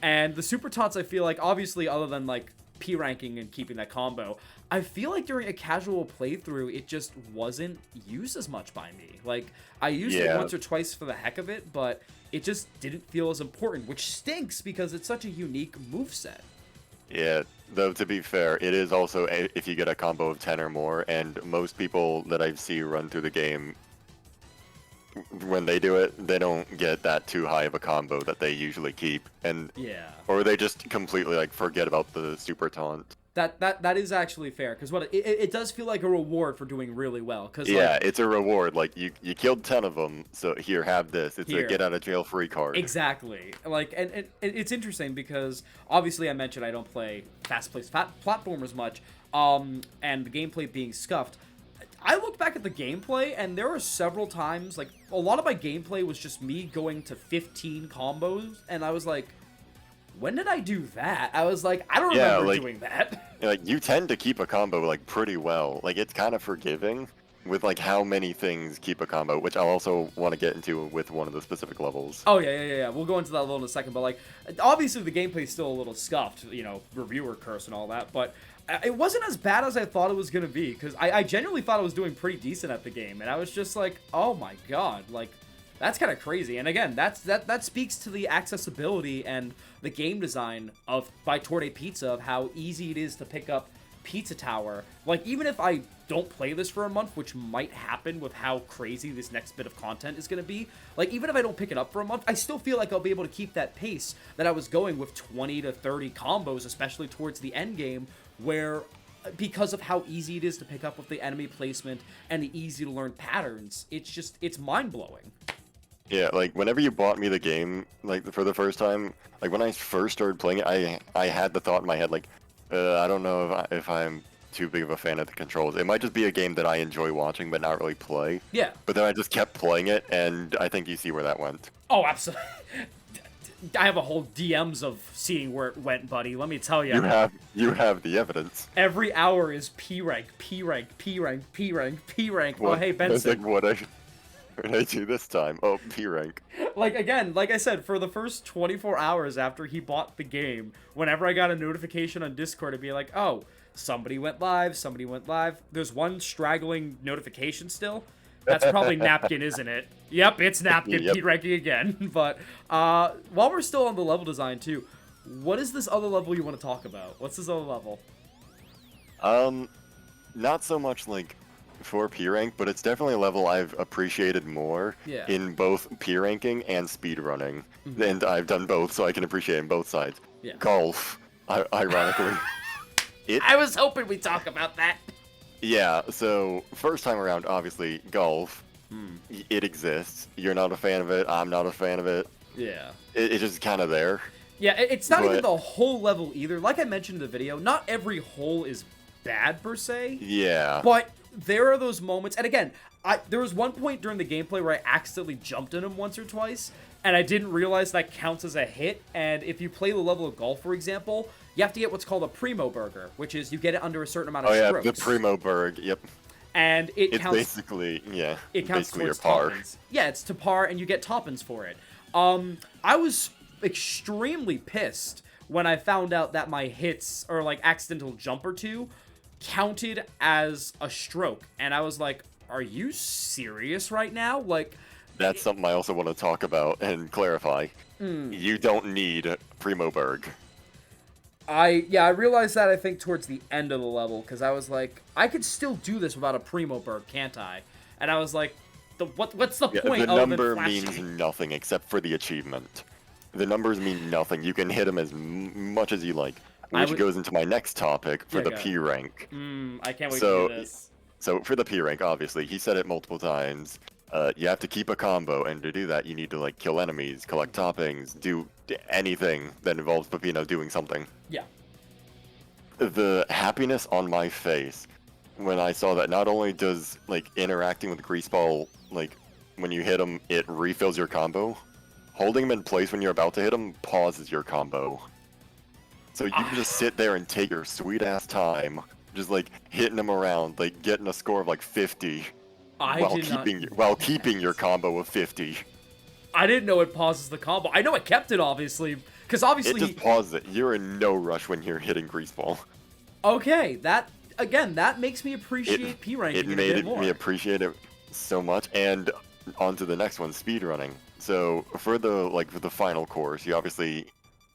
And the super taunts, I feel like, obviously, other than like P ranking and keeping that combo, I feel like during a casual playthrough, it just wasn't used as much by me. Like, I used it once or twice for the heck of it, but it just didn't feel as important, which stinks because it's such a unique moveset. Yeah, though to be fair, it is also if you get a combo of 10 or more, and most people that I see run through the game, when they do it, they don't get that too high of a combo that they usually keep, and or they just completely like forget about the super taunt. That is actually fair, because it does feel like a reward for doing really well. Cause it's a reward. Like you killed 10 of them, so here, have this. It's a get out of jail free card. Exactly. Like, and it's interesting because obviously I mentioned I don't play fast-paced platformers much, and the gameplay being scuffed. I looked back at the gameplay, and there were several times, like, a lot of my gameplay was just me going to 15 combos, and I was like, when did I do that? I was like, I don't remember doing that. Like, you tend to keep a combo, like, pretty well. Like, it's kind of forgiving with, like, how many things keep a combo, which I'll also want to get into with one of the specific levels. Oh, yeah. We'll go into that level in a second, but, like, obviously the gameplay's still a little scuffed, you know, reviewer curse and all that, but it wasn't as bad as I thought it was going to be, because I genuinely thought I was doing pretty decent at the game, and I was just like, oh my god, like, that's kind of crazy. And again, that speaks to the accessibility and the game design by Torte Pizza of how easy it is to pick up Pizza Tower. Like, even if I don't play this for a month, which might happen with how crazy this next bit of content is going to be, like, even if I don't pick it up for a month, I still feel like I'll be able to keep that pace that I was going with 20 to 30 combos, especially towards the end game, where because of how easy it is to pick up with the enemy placement and the easy to learn patterns, it's mind-blowing. Yeah, like, whenever you bought me the game, like, for the first time, like, when I first started playing it, I had the thought in my head, like, I don't know if I'm too big of a fan of the controls. It might just be a game that I enjoy watching, but not really play. Yeah. But then I just kept playing it, and I think you see where that went. Oh, absolutely. I have a whole DMs of seeing where it went, buddy. Let me tell you. You have the evidence. Every hour is P rank, P rank, P rank, P rank, P rank. Oh, hey, Benson. Like, what What did I do this time? Oh, P rank. Like, again, like I said, for the first 24 hours after he bought the game, whenever I got a notification on Discord, it'd be like, oh, somebody went live, somebody went live. There's one straggling notification still. That's probably Napkin, isn't it? Yep, it's Napkin, Yep. P ranking again. But while we're still on the level design, too, what is this other level you want to talk about? What's this other level? Not so much like for P rank, but it's definitely a level I've appreciated more Yeah. in both P ranking and speed running. And I've done both, so I can appreciate in both sides. Yeah. Golf, ironically. I was hoping we'd talk about that. Yeah, so first time around, obviously, golf. It exists. You're not a fan of it. I'm not a fan of it. Yeah. It's just kind of there. Yeah, it's not even But- the whole level either. Like I mentioned in the video, not every hole is bad per se. Yeah. But there are those moments, and again, there was one point during the gameplay where I accidentally jumped in him once or twice, and I didn't realize that counts as a hit. And if you play the level of golf, for example, you have to get what's called a primo burger, which is you get it under a certain amount of Oh yeah, strokes. the Primo Berg. Yep. And it It's counts. basically It counts basically your towards par. toppings. Yeah, it's to par, and you get toppings for it. I was extremely pissed when I found out that my hits or like accidental jump or two counted as a stroke, and I was like, "Are you serious right now?" Like, That's something I also want to talk about and clarify. You don't need Primo Berg. I realized that I think towards the end of the level because I was like, I could still do this without a primo berg, can't I? And I was like, what's the Yeah, point? the other than number flashing? means nothing except for the achievement. The numbers mean nothing. You can hit them as much as you like, which would- goes into my next topic for Yeah, the go P rank. I can't wait So- to do this. So for the P rank, obviously, he said it multiple times. You have to keep a combo, and to do that, you need to like kill enemies, collect toppings, do anything that involves Peppino doing something. Yeah. The happiness on my face when I saw that not only does like interacting with Greaseball, like when you hit him, it refills your combo. Holding him in place when you're about to hit him pauses your combo. So you can just sit there and take your sweet ass time, just like hitting him around, like getting a score of like 50 I while did not. keeping your combo of 50. I didn't know it pauses the combo. I know it kept it obviously, because It obviously. just pauses it. You're in no rush when you're hitting Greaseball. Okay, that again, that makes me appreciate P ranking It a bit made more. me appreciate it so much. And on to the next one, speedrunning. So for the final course, you obviously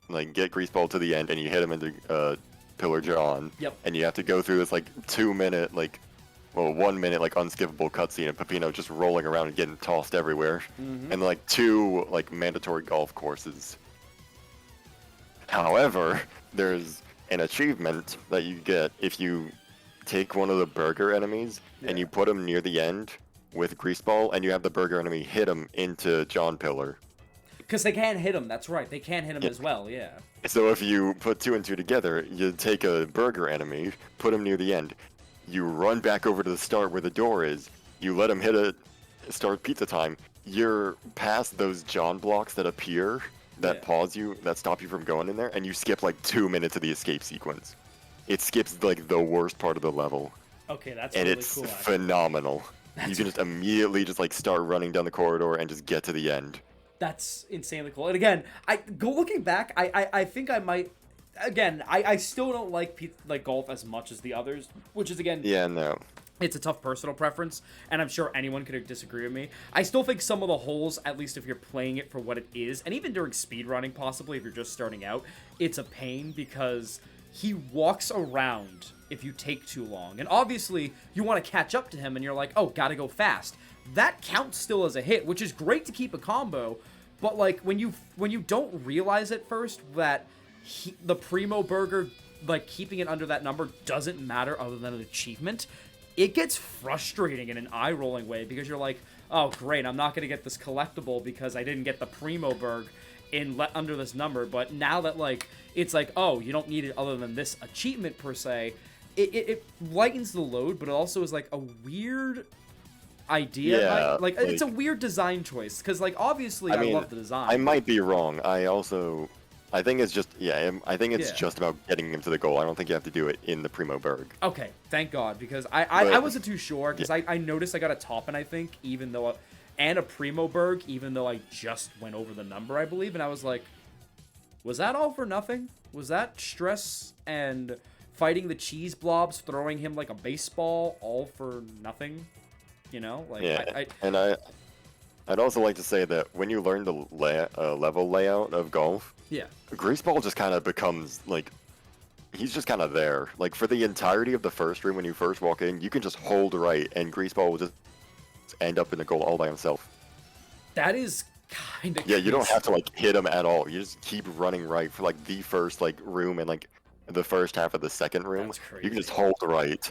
like get Greaseball to the end and you hit him into Pillar John. Yep. And you have to go through this like 1 minute like unskippable cutscene of Peppino just rolling around and getting tossed everywhere. And like 2 like mandatory golf courses. However, there's an achievement that you get if you take one of the burger enemies and you put him near the end with Greaseball, and you have the burger enemy hit him into John Pillar. Because they can't hit him. That's right. They can't hit him Yeah. as well. Yeah. So if you put 2 and 2 together, you take a burger enemy, put him near the end, you run back over to the start where the door is, you let him hit it, start pizza time, you're past those John blocks that appear, that Yeah. pause you, that stop you from going in there, and you skip like 2 minutes of the escape sequence. It skips like the worst part of the level, Okay, that's and really it's cool. Actually. phenomenal. You can just immediately just like start running down the corridor and just get to the end. That's insanely cool. And again, looking back, I think I might. Again, I still don't like golf as much as the others, which is again, Yeah, no. it's a tough personal preference, and I'm sure anyone could disagree with me. I still think some of the holes, at least if you're playing it for what it is, and even during speedrunning, possibly if you're just starting out, it's a pain because he walks around if you take too long. And obviously, you want to catch up to him, and you're like, oh, gotta go fast. That counts still as a hit, which is great to keep a combo, but like when you don't realize at first that the Primo Burger, like keeping it under that number doesn't matter other than an achievement, it gets frustrating in an eye-rolling way because you're like, oh great, I'm not gonna get this collectible because I didn't get the Primo Burg under this number. But now that like it's like, oh, you don't need it other than this achievement per se, it lightens the load, but it also is like a weird idea. Yeah, like it's a weird design choice because like obviously I love the design. I might be wrong. I think it's just I think it's Yeah. just about getting him to the goal. I don't think you have to do it in the Primo Berg. Okay, thank God, because I But- wasn't too sure, because I noticed I got a top, and I think, even though, and a Primo Berg, even though I just went over the number, I believe. And I was like, was that all for nothing? Was that stress and fighting the cheese blobs, throwing him like a baseball, all for nothing? You know, like yeah. I'd also like to say that when you learn the level layout of golf, yeah, Greaseball just kind of becomes like, he's just kind of there. Like for the entirety of the first room, when you first walk in, you can just hold right, and Greaseball will just end up in the goal all by himself. that is kind of Yeah, you don't have to like hit him at all. You just keep running right for like the first like room and like the first half of the second room. That's crazy. You can just hold right.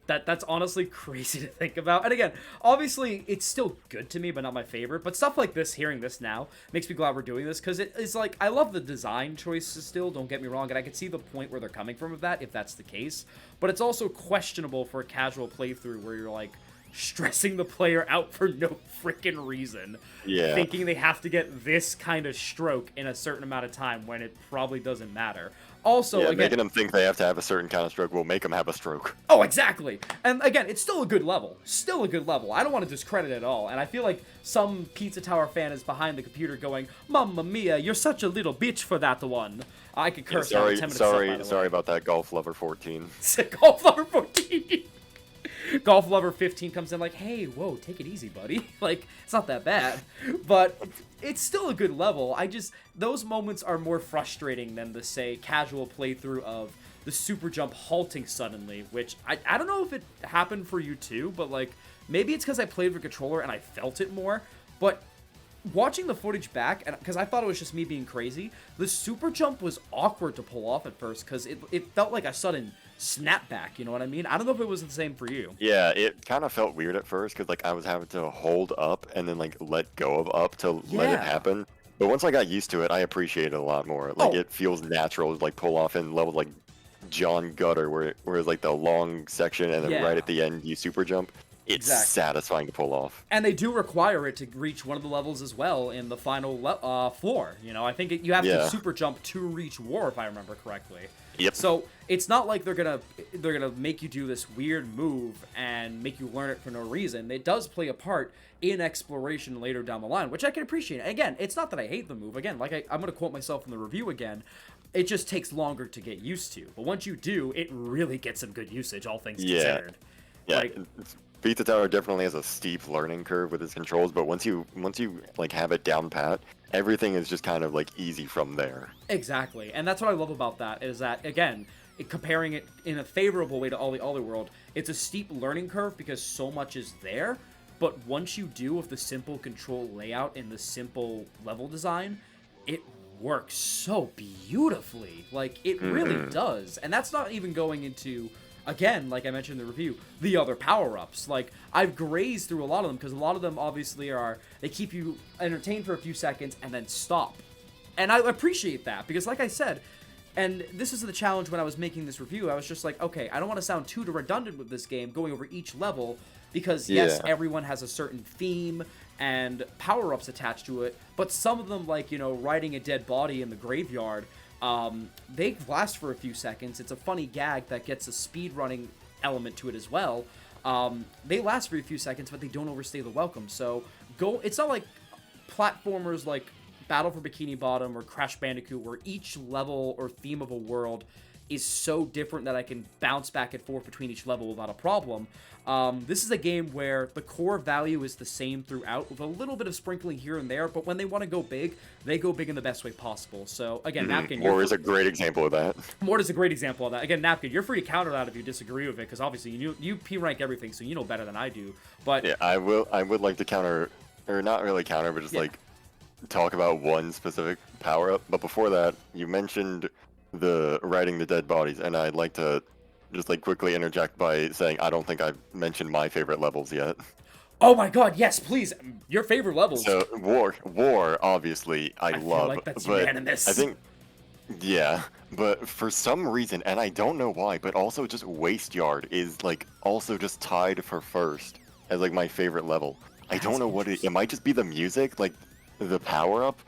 That's honestly crazy to think about. And again, obviously, it's still good to me, but not my favorite. But stuff like this, hearing this now, makes me glad we're doing this, because it is like, I love the design choices still, don't get me wrong, and I can see the point where they're coming from with that, if that's the case. But it's also questionable for a casual playthrough where you're like, stressing the player out for no freaking reason. Yeah. Thinking they have to get this kind of stroke in a certain amount of time when it probably doesn't matter. Also, Yeah, again, making them think they have to have a certain kind of stroke will make them have a stroke. oh, exactly. And again, it's still a good level. Still a good level. I don't want to discredit it at all. And I feel like some Pizza Tower fan is behind the computer going, Mamma mia, you're such a little bitch for that one. I could curse out 10 minutes sorry about that, Golf Lover 14. Golf Lover 14. Golf Lover 15 comes in like, hey, whoa, take it easy, buddy. Like, it's not that bad. But it's still a good level. Those moments are more frustrating than the, say, casual playthrough of the super jump halting suddenly, which I don't know if it happened for you too, but like, maybe it's because I played with a controller and I felt it more. But watching the footage back, and because I thought it was just me being crazy, the super jump was awkward to pull off at first because it felt like a sudden snapback, you know what I mean? I don't know if it was the same for you. Yeah, it kind of felt weird at first because like I was having to hold up and then like let go of up to let it happen. But once I got used to it, I appreciate it a lot more. Like it feels natural to like pull off in levels like John Gutter, where it's like the long section and then right at the end you super jump. It's satisfying to pull off. And they do require it to reach one of the levels as well in the final floor. You know, I think you have to super jump to reach War, if I remember correctly. Yep. So it's not like they're gonna make you do this weird move and make you learn it for no reason. It does play a part in exploration later down the line, which I can appreciate. Again, it's not that I hate the move. Again, like I'm gonna quote myself in the review again. It just takes longer to get used to. But once you do, it really gets some good usage, all things considered. Yeah. Like, Pizza Tower definitely has a steep learning curve with its controls, but once you like have it down pat, everything is just kind of like easy from there. Exactly, and that's what I love about that, is that, again, comparing it in a favorable way to Ollie Ollie World, it's a steep learning curve because so much is there, but once you do with the simple control layout and the simple level design, it works so beautifully. Like, it really does, and that's not even going into, again, like I mentioned in the review, the other power-ups. Like, I've grazed through a lot of them, because a lot of them obviously they keep you entertained for a few seconds and then stop. And I appreciate that, because like I said, and this is the challenge when I was making this review, I was just like, okay, I don't want to sound too redundant with this game, going over each level, because yes, everyone has a certain theme and power-ups attached to it, but some of them, like, you know, riding a dead body in the graveyard, they last for a few seconds. It's a funny gag that gets a speed running element to it as well. They last for a few seconds, but they don't overstay the welcome. So it's not like platformers like Battle for Bikini Bottom or Crash Bandicoot, where each level or theme of a world is so different that I can bounce back and forth between each level without a problem. This is a game where the core value is the same throughout, with a little bit of sprinkling here and there, but when they want to go big, they go big in the best way possible. So, again, Napkin... More is a great example of that. More is a great example of that. Again, Napkin, you're free to counter that if you disagree with it, because obviously you P-rank everything, so you know better than I do. But yeah, I would like to counter, or not really counter, but just like talk about one specific power-up. But before that, you mentioned the riding the dead bodies, and I'd like to just like quickly interject by saying I don't think I've mentioned my favorite levels yet. Oh my god, yes, please. Your favorite levels. So war obviously I love, feel like that's but unanimous. I think but for some reason, and I don't know why, but also just Waste Yard is like also just tied for first as like my favorite level. I don't know what it might just be the music, like the power up.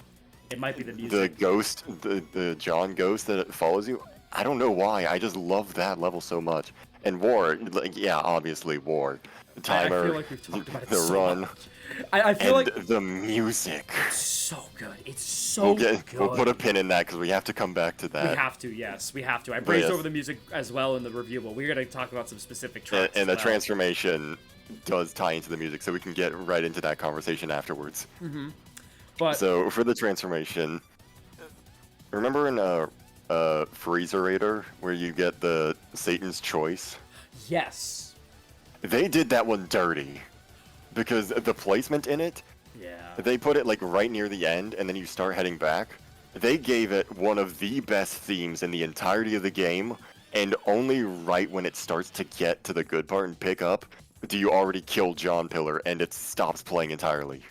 It might be the music. The ghost, the John ghost that follows you. I don't know why. I just love that level so much. And War, like, yeah, obviously War. The timer, I feel like we've talked about it the so run. much. I feel And like the music. so good. It's so good. We'll put a pin in that because we have to come back to that. We have to, yes, we have to. I brazed yes. over the music as well in the review, but we're gonna talk about some specific tracks. And the as well. transformation does tie into the music, so we can get right into that conversation afterwards. But So for the transformation, remember in Freezerator where you get the Satan's Choice? yes, They did that one dirty because the placement in it, yeah, they put it like right near the end, and then you start heading back. They gave it one of the best themes in the entirety of the game, and only right when it starts to get to the good part and pick up, do you already kill John Pillar, and it stops playing entirely.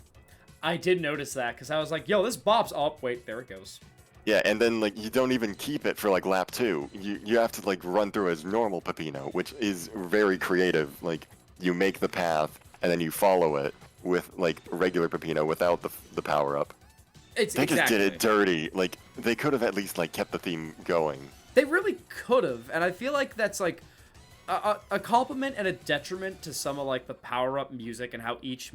I did notice that because I was like, "Yo, this bops." Oh, wait, there it goes. Yeah, and then like you don't even keep it for like lap 2. You have to like run through as normal Peppino, which is very creative. Like you make the path and then you follow it with like regular Peppino without the power up. It's They exactly. just did it dirty. Like they could have at least like kept the theme going. They really could have, and I feel like that's like a compliment and a detriment to some of like the power-up music and how each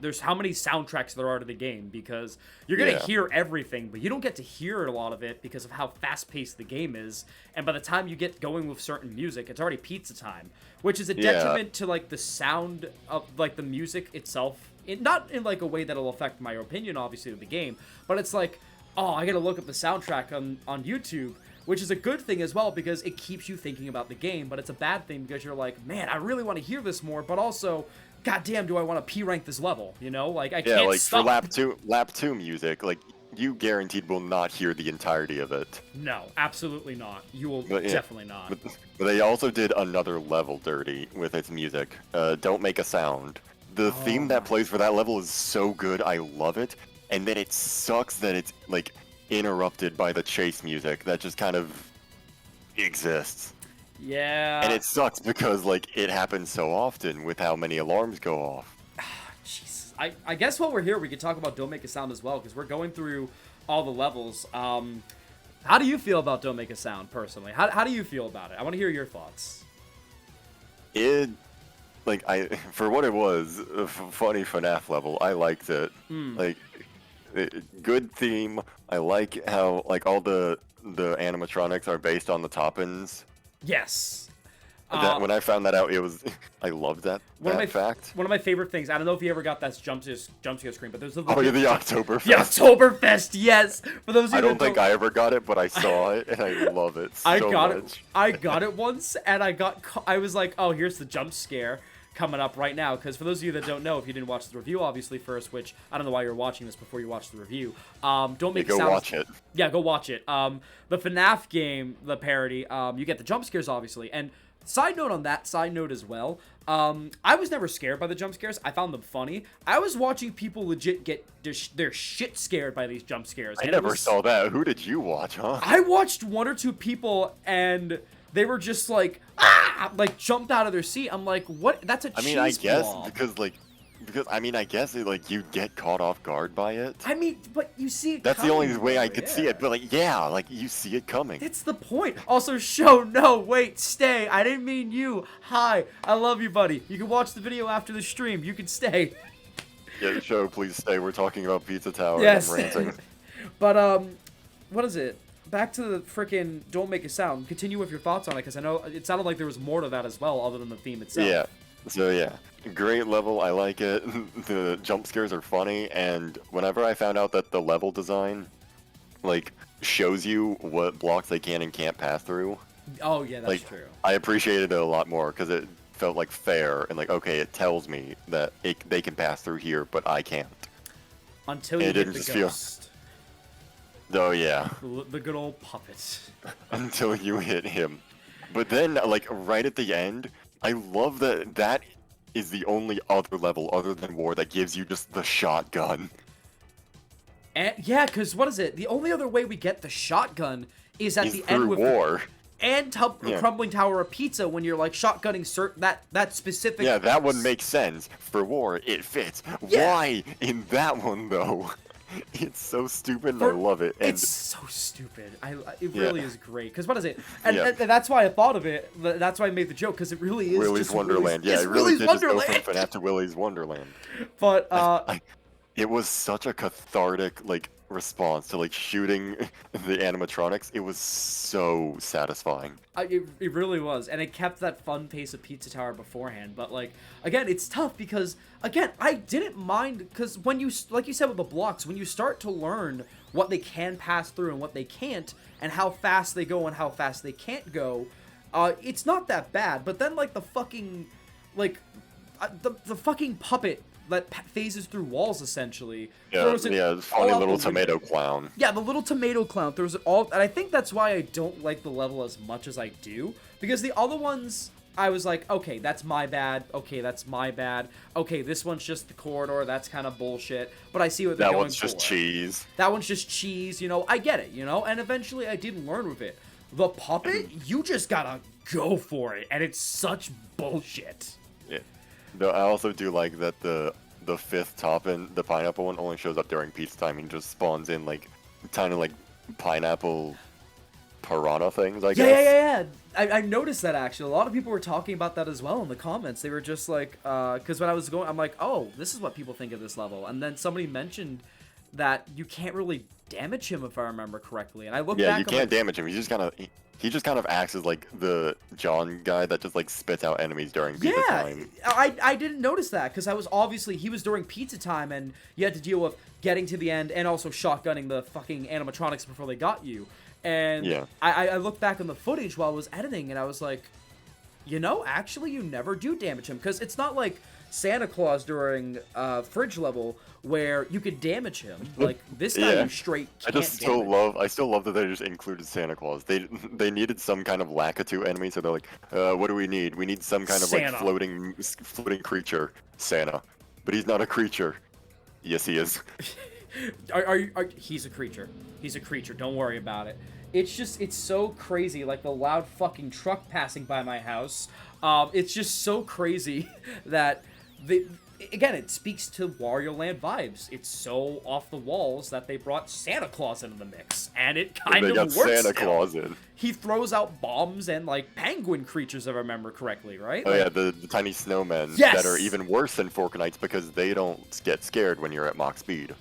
there's how many soundtracks there are to the game, because you're gonna Yeah. hear everything, but you don't get to hear a lot of it because of how fast-paced the game is. And by the time you get going with certain music, it's already pizza time, which is a Yeah. detriment to like the sound of like the music itself. Not in like a way that'll affect my opinion, obviously, of the game, but it's like, oh, I gotta look up the soundtrack on YouTube. Which is a good thing as well because it keeps you thinking about the game, but it's a bad thing because you're like, man, I really want to hear this more, but also, goddamn, do I want to P-rank this level? You know, like I Yeah, can't like stop. for lap 2 music, like you guaranteed will not hear the entirety of it. No, absolutely not. You will But, yeah, definitely not. But they also did another level dirty with its music. Don't Make a Sound. The theme that plays for that level is so good, I love it. And then it sucks that it's like interrupted by the chase music that just kind of exists. Yeah. And it sucks because like it happens so often with how many alarms go off. Jesus. I guess while we're here, we could talk about Don't Make a Sound as well because we're going through all the levels. How do you feel about Don't Make a Sound personally? How do you feel about it? I want to hear your thoughts. It, like, for what it was, a funny FNAF level, I liked it. Like, good theme. I like how, like, all the animatronics are based on the Toppins. Yes. That, when I found that out, it was, I loved that fact. One of my favorite things. I don't know if you ever got that jump scare screen, but there's the Oh, yeah, the Oktoberfest. The Oktoberfest, yes. For those of you I don't that think I ever got it, but I saw it, and I love it so I got much. it. I got it once, and I was like, oh, here's the jump scare coming up right now. Because for those of you that don't know, if you didn't watch the review, obviously first, which I don't know why you're watching this before you watch the review. Don't make Go sound. watch it. Yeah, go watch it. The FNAF game, the parody. You get the jump scares, obviously, and side note on that side note as well. I was never scared by the jump scares. I found them funny. I was watching people legit get their shit scared by these jump scares. I never saw that. Who did you watch, huh? I watched one or two people and they were just like, like jumped out of their seat. I'm like, what? That's a cheese I mean, I guess blob. because I mean, I guess it, like you get caught off guard by it. I mean, but you see it That's the coming, only way I though, could yeah. see it. But like, yeah, like you see it coming. It's the point. Also, show, no, wait, stay. I didn't mean you. Hi, I love you, buddy. You can watch the video after the stream. You can stay. Yeah, show, please stay. We're talking about Pizza Tower. Yes. And I'm ranting. But, what is it? Back to the frickin' Don't Make a Sound. Continue with your thoughts on it, because I know it sounded like there was more to that as well, other than the theme itself. Yeah. So yeah, great level. I like it. The jump scares are funny, and whenever I found out that the level design, like, shows you what blocks they can and can't pass through, Oh, yeah, that's like, true. I appreciated it a lot more because it felt like fair and like, okay, it tells me that they can pass through here, but I can't. Until you it hit didn't the just feel- ghost. Oh yeah, The good old puppet. until you hit him. But then, like, right at the end, I love that is the only other level other than War that gives you just the shotgun. And, yeah, because what is it? The only other way we get the shotgun is at Is the through end with War. and Yeah. Crumbling Tower of Pizza when you're like shotgunning that specific. Yeah, that one makes sense. For War, it fits. Yeah. Why in that one though? It's so stupid, and I love it. And It's so stupid. It Yeah. really is great. Because what is it? And, Yeah. and that's why I thought of it. That's why I made the joke. Because it really is Willy's just Wonderland. Yeah, it's it really Willy's did just go Wonderland. from FNAF to Willy's Wonderland. But It was such a cathartic like response to like shooting the animatronics. It was so satisfying. it really was, and it kept that fun pace of Pizza Tower beforehand. But like again, it's tough because again, I didn't mind because when you like you said with the blocks, when you start to learn what they can pass through and what they can't, and how fast they go and how fast they can't go, it's not that bad. But then like the fucking the fucking puppet that phases through walls essentially. Yeah, throws it yeah, all funny out little the window. tomato clown. Yeah, the little tomato clown throws it all, and I think that's why I don't like the level as much as I do, because the other ones, I was like, okay, that's my bad, okay, that's my bad, okay, this one's just the corridor, that's kind of bullshit, but I see what they're That going one's just for. cheese. That one's just cheese, you know, I get it, you know, and eventually I did learn with it. The puppet, you just gotta go for it, and it's such bullshit. Yeah. No, I also do like that the fifth toppin, the pineapple one, only shows up during pizza time and just spawns in like tiny like pineapple piranha things, I guess. Yeah. I noticed that actually. A lot of people were talking about that as well in the comments. They were just like, because when I was going, I'm like, oh, this is what people think of this level. And then somebody mentioned that you can't really damage him, if I remember correctly. And I looked Yeah, back. you can't damage him. He just kind of acts as like the John guy that just like spits out enemies during pizza time. I didn't notice that because he was during pizza time and you had to deal with getting to the end and also shotgunning the fucking animatronics before they got you. And Yeah. I looked back on the footage while I was editing and I was like, you know, actually you never do damage him because it's not like Santa Claus during Fridge level where you could damage him. Like this guy, Yeah. you straight I can't just damage. I still love that they just included Santa Claus. They needed some kind of Lakitu enemy, so they're like, what do we need? We need some kind of like Santa. floating creature, Santa. But he's not a creature. Yes, he is. He's a creature. He's a creature. Don't worry about it. It's so crazy. Like the loud fucking truck passing by my house. It's just so crazy that again, it speaks to Wario Land vibes. It's so off the walls that they brought Santa Claus into the mix, and it kind They of got works. Santa still. Claus in. He throws out bombs and like penguin creatures, if I remember correctly, right? Oh Like, yeah, the tiny snowmen Yes! that are even worse than Forknights because they don't get scared when you're at Mach speed.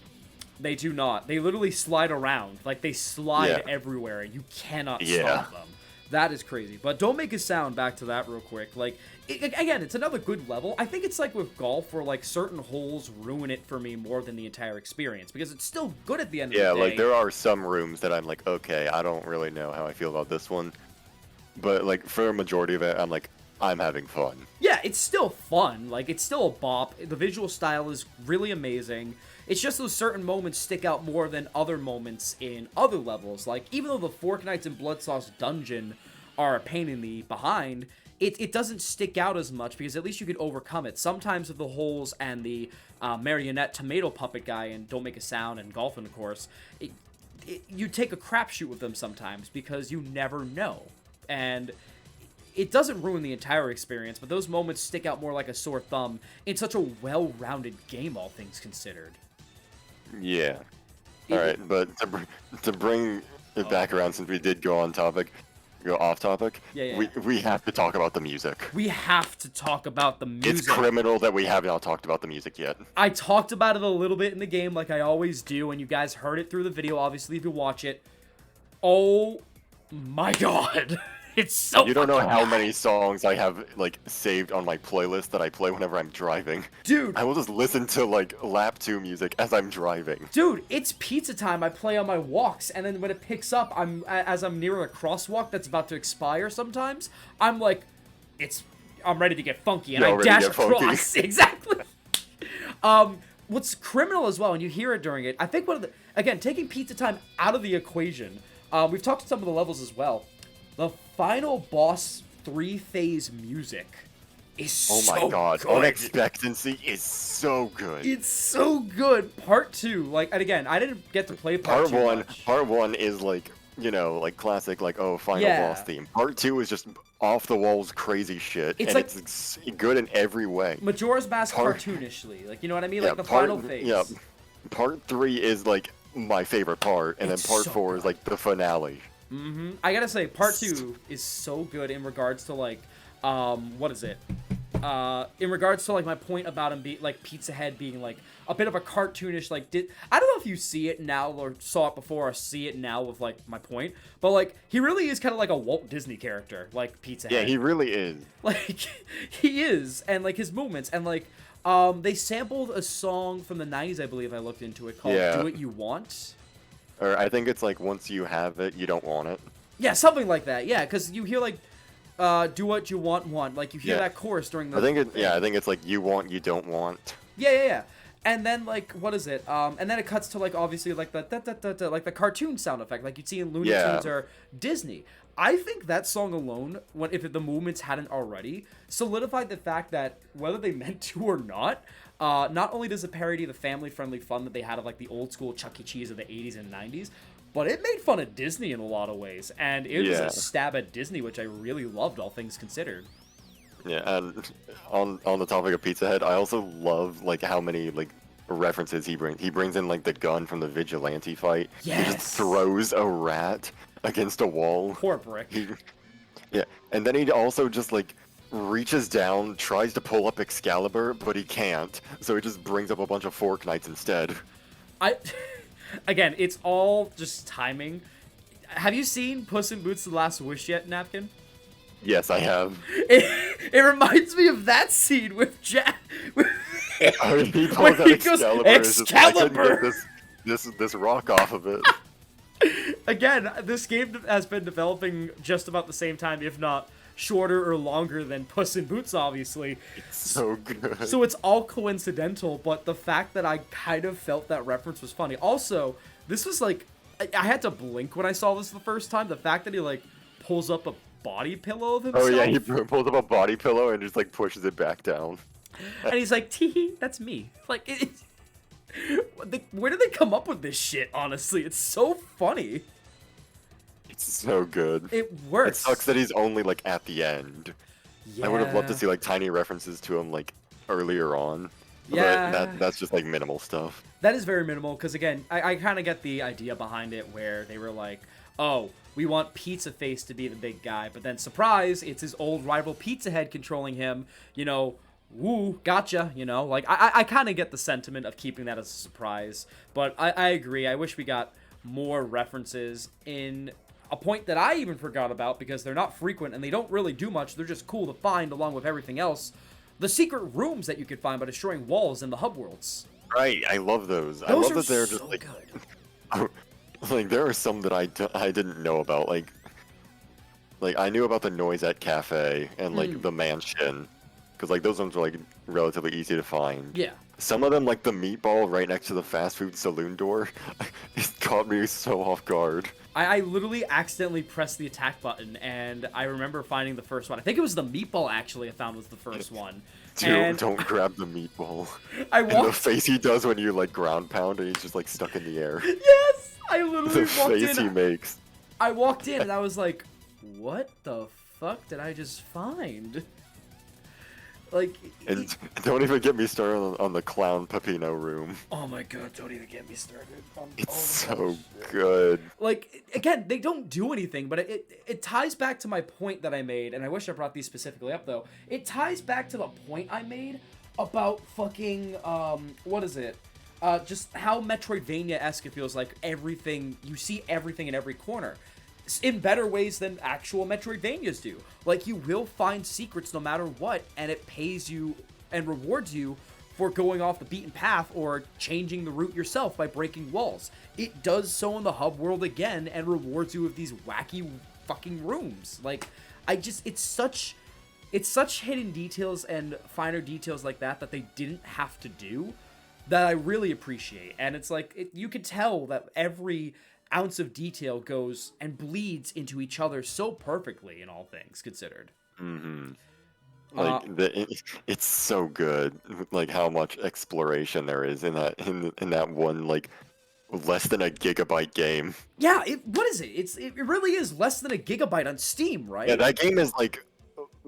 They do not. They literally slide around. Like, they slide Yeah. everywhere. You cannot Yeah. stop them. That is crazy. But don't make a sound, back to that real quick. Like, again, it's another good level. I think it's like with golf where, like, certain holes ruin it for me more than the entire experience. Because it's still good at the end Yeah, of the day. like there are some rooms that I'm like, okay, I don't really know how I feel about this one. But like for a majority of it, I'm like, I'm having fun. Yeah, it's still fun. Like, it's still a bop. The visual style is really amazing. It's just those certain moments stick out more than other moments in other levels. Like, even though the Fork Knights and Blood Sauce dungeon are a pain in the behind, it doesn't stick out as much because at least you can overcome it. Sometimes with the holes and the marionette tomato puppet guy and Don't Make a Sound and Golfing, of course, you take a crapshoot with them sometimes because you never know. And it doesn't ruin the entire experience, but those moments stick out more like a sore thumb in such a well-rounded game, all things considered. Yeah. All right, but to bring it back around, since we did go off topic, Yeah. we have to talk about the music. We have to talk about the music. It's criminal that we have not talked about the music yet. I talked about it a little bit in the game, like I always do, and you guys heard it through the video, obviously, if you watch it. Oh my god. It's so You don't know fucking how bad. many songs I have like saved on my playlist that I play whenever I'm driving. Dude, I will just listen to like lap 2 music as I'm driving. Dude, it's pizza time. I play on my walks, and then when it picks up, as I'm near a crosswalk that's about to expire. Sometimes I'm like, I'm ready to get funky, and You're I ready to dash get funky. across. Exactly. What's criminal as well, and you hear it during it. I think again, taking pizza time out of the equation. We've talked to some of the levels as well. The final boss 3-phase music is Oh my so god, good. Unexpectancy is so good. It's so good. Part 2, like, and again, I didn't get to play part 2 much. Part one is like, you know, like classic, like, oh, final Yeah. boss theme. Part 2 is just off the walls crazy shit, It's and like- it's good in every way. Majora's Mask Part- cartoonishly, like, you know what I mean? Yeah, Like the final phase. Yeah, Part 3 is like my favorite part, and It's then part so 4 is like the finale. I gotta say, part 2 is so good in regards to like, what is it? In regards to like my point about him being like Pizza Head being like a bit of a cartoonish like I don't know if you see it now or saw it before or see it now with like my point, but like he really is kind of like a Walt Disney character, like Pizza Head. Yeah, he really is. Like he is, and like his movements and like they sampled a song from the 90s, I believe I looked into it, called Yeah. Do What You Want. Or I think it's like once you have it, you don't want it. Yeah, something like that. Yeah, because you hear like do what you want. Like you hear that chorus during the. I think it's like you want, you don't want. Yeah. And then like what is it? And then it cuts to like obviously like the like the cartoon sound effect, like you'd see in Looney Tunes or Disney. I think that song alone, if the movements hadn't already, solidified the fact that whether they meant to or not only does it parody the family-friendly fun that they had of like the old school Chuck E. Cheese of the 80s and 90s, but it made fun of Disney in a lot of ways, and it was a stab at Disney, which I really loved, all things considered. Yeah, and on the topic of Pizza Head, I also love like how many like references he brings. He brings in like the gun from the vigilante fight. Yes. He just throws a rat against a wall. Poor Brick. Yeah, and then he also just like reaches down, tries to pull up Excalibur, but he can't. So he just brings up a bunch of Fork Knights instead. Again, it's all just timing. Have you seen Puss in Boots: The Last Wish yet, Napkin? Yes, I have. It reminds me of that scene with Jack. He pulls when out he goes, Excalibur. And is just, I couldn't Excalibur! get this rock off of it. Again, this game has been developing just about the same time, if not shorter or longer than Puss in Boots, obviously. It's so good. So it's all coincidental, but the fact that I kind of felt that reference was funny. Also, this was like, I had to blink when I saw this the first time. The fact that he like pulls up a body pillow of himself. Oh yeah, he pulls up a body pillow and just like pushes it back down. And he's like, tee, that's me. Like, where did they come up with this shit, honestly? It's so funny. It's so good. It works. It sucks that he's only like at the end. Yeah. I would have loved to see like tiny references to him like earlier on. Yeah. But that's just like minimal stuff. That is very minimal, because again, I kind of get the idea behind it where they were like, oh, we want Pizza Face to be the big guy, but then surprise, it's his old rival Pizza Head controlling him, you know, woo, gotcha, you know, like, I kind of get the sentiment of keeping that as a surprise, but I agree, I wish we got more references in a point that I even forgot about, because they're not frequent, and they don't really do much, they're just cool to find along with everything else. The secret rooms that you could find by destroying walls in the hub worlds. Right, I love those. I Those love are that they're so just like good. like there are some that I didn't know about. Like I knew about the Noisette Cafe and like the mansion, because like those ones are like relatively easy to find. Yeah. Some of them, like the meatball right next to the fast food saloon door, it caught me so off guard. I literally accidentally pressed the attack button, and I remember finding the first one. I think it was the meatball, actually, I found was the first one. Dude, And don't grab the meatball. I And the walked... face he does when you like ground pound and he's just like stuck in the air. Yes! I literally The walked face he in. makes. I walked in, and I was like, what the fuck did I just find? Like... And don't even get me started on the clown Peppino room. Oh my god, don't even get me started. It's so good. Like, again, they don't do anything, but it ties back to my point that I made, and I wish I brought these specifically up, though. It ties back to the point I made about fucking, what is it? Just how Metroidvania-esque it feels like everything, you see everything in every corner. In better ways than actual Metroidvanias do. Like, you will find secrets no matter what, and it pays you and rewards you for going off the beaten path or changing the route yourself by breaking walls. It does so in the hub world again and rewards you with these wacky fucking rooms. Like, it's such hidden details and finer details like that they didn't have to do that I really appreciate. And it's like, you could tell that every ounce of detail goes and bleeds into each other so perfectly in all things considered. Mm-hmm. Like it's so good. Like how much exploration there is in that one like less than a gigabyte game. Yeah, what is it? It really is less than a gigabyte on Steam, right? Yeah, that game is like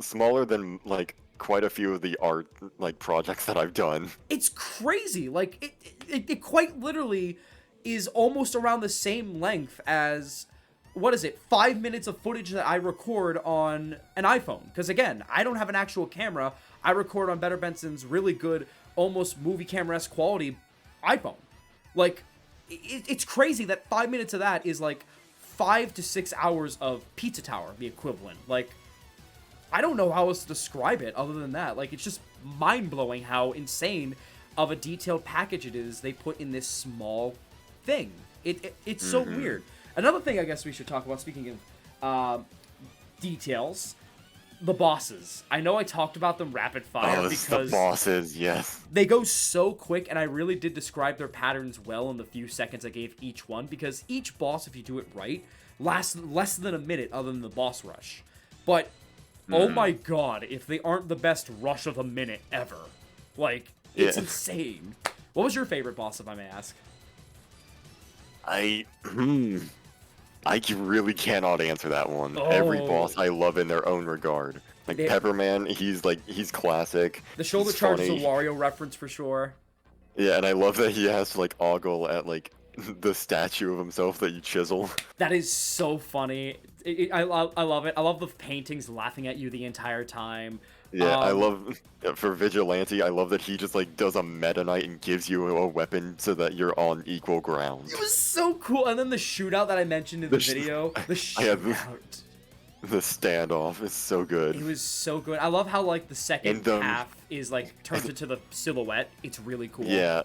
smaller than like quite a few of the art like projects that I've done. It's crazy. Like it quite literally is almost around the same length as, what is it, 5 minutes of footage that I record on an iPhone. Because again, I don't have an actual camera. I record on Better Benson's really good, almost movie camera-esque quality iPhone. Like, it's crazy that 5 minutes of that is like 5 to 6 hours of Pizza Tower, the equivalent. Like, I don't know how else to describe it other than that. Like, it's just mind-blowing how insane of a detailed package it is they put in this small thing. It's so weird. Another thing I guess we should talk about, speaking of details, the bosses. I know I talked about them rapid fire because the bosses, yes. they go so quick, and I really did describe their patterns well in the few seconds I gave each one, because each boss, if you do it right, lasts less than a minute other than the boss rush. But, oh my god, if they aren't the best rush of the minute ever. Like, it's insane. What was your favorite boss, if I may ask? I really cannot answer that one. Every boss I love in their own regard. Like Pepperman, he's classic. The shoulder charge is a Wario reference for sure. Yeah, and I love that he has to like ogle at like the statue of himself that you chisel. That is so funny. I love it. I love the paintings laughing at you the entire time. Yeah, I love, for Vigilante, I love that he just, like, does a Meta Knight and gives you a weapon so that you're on equal ground. It was so cool. And then the shootout that I mentioned in the video. The shootout. The standoff is so good. It was so good. I love how, like, the second half is, like, turns into the silhouette. It's really cool. Yeah.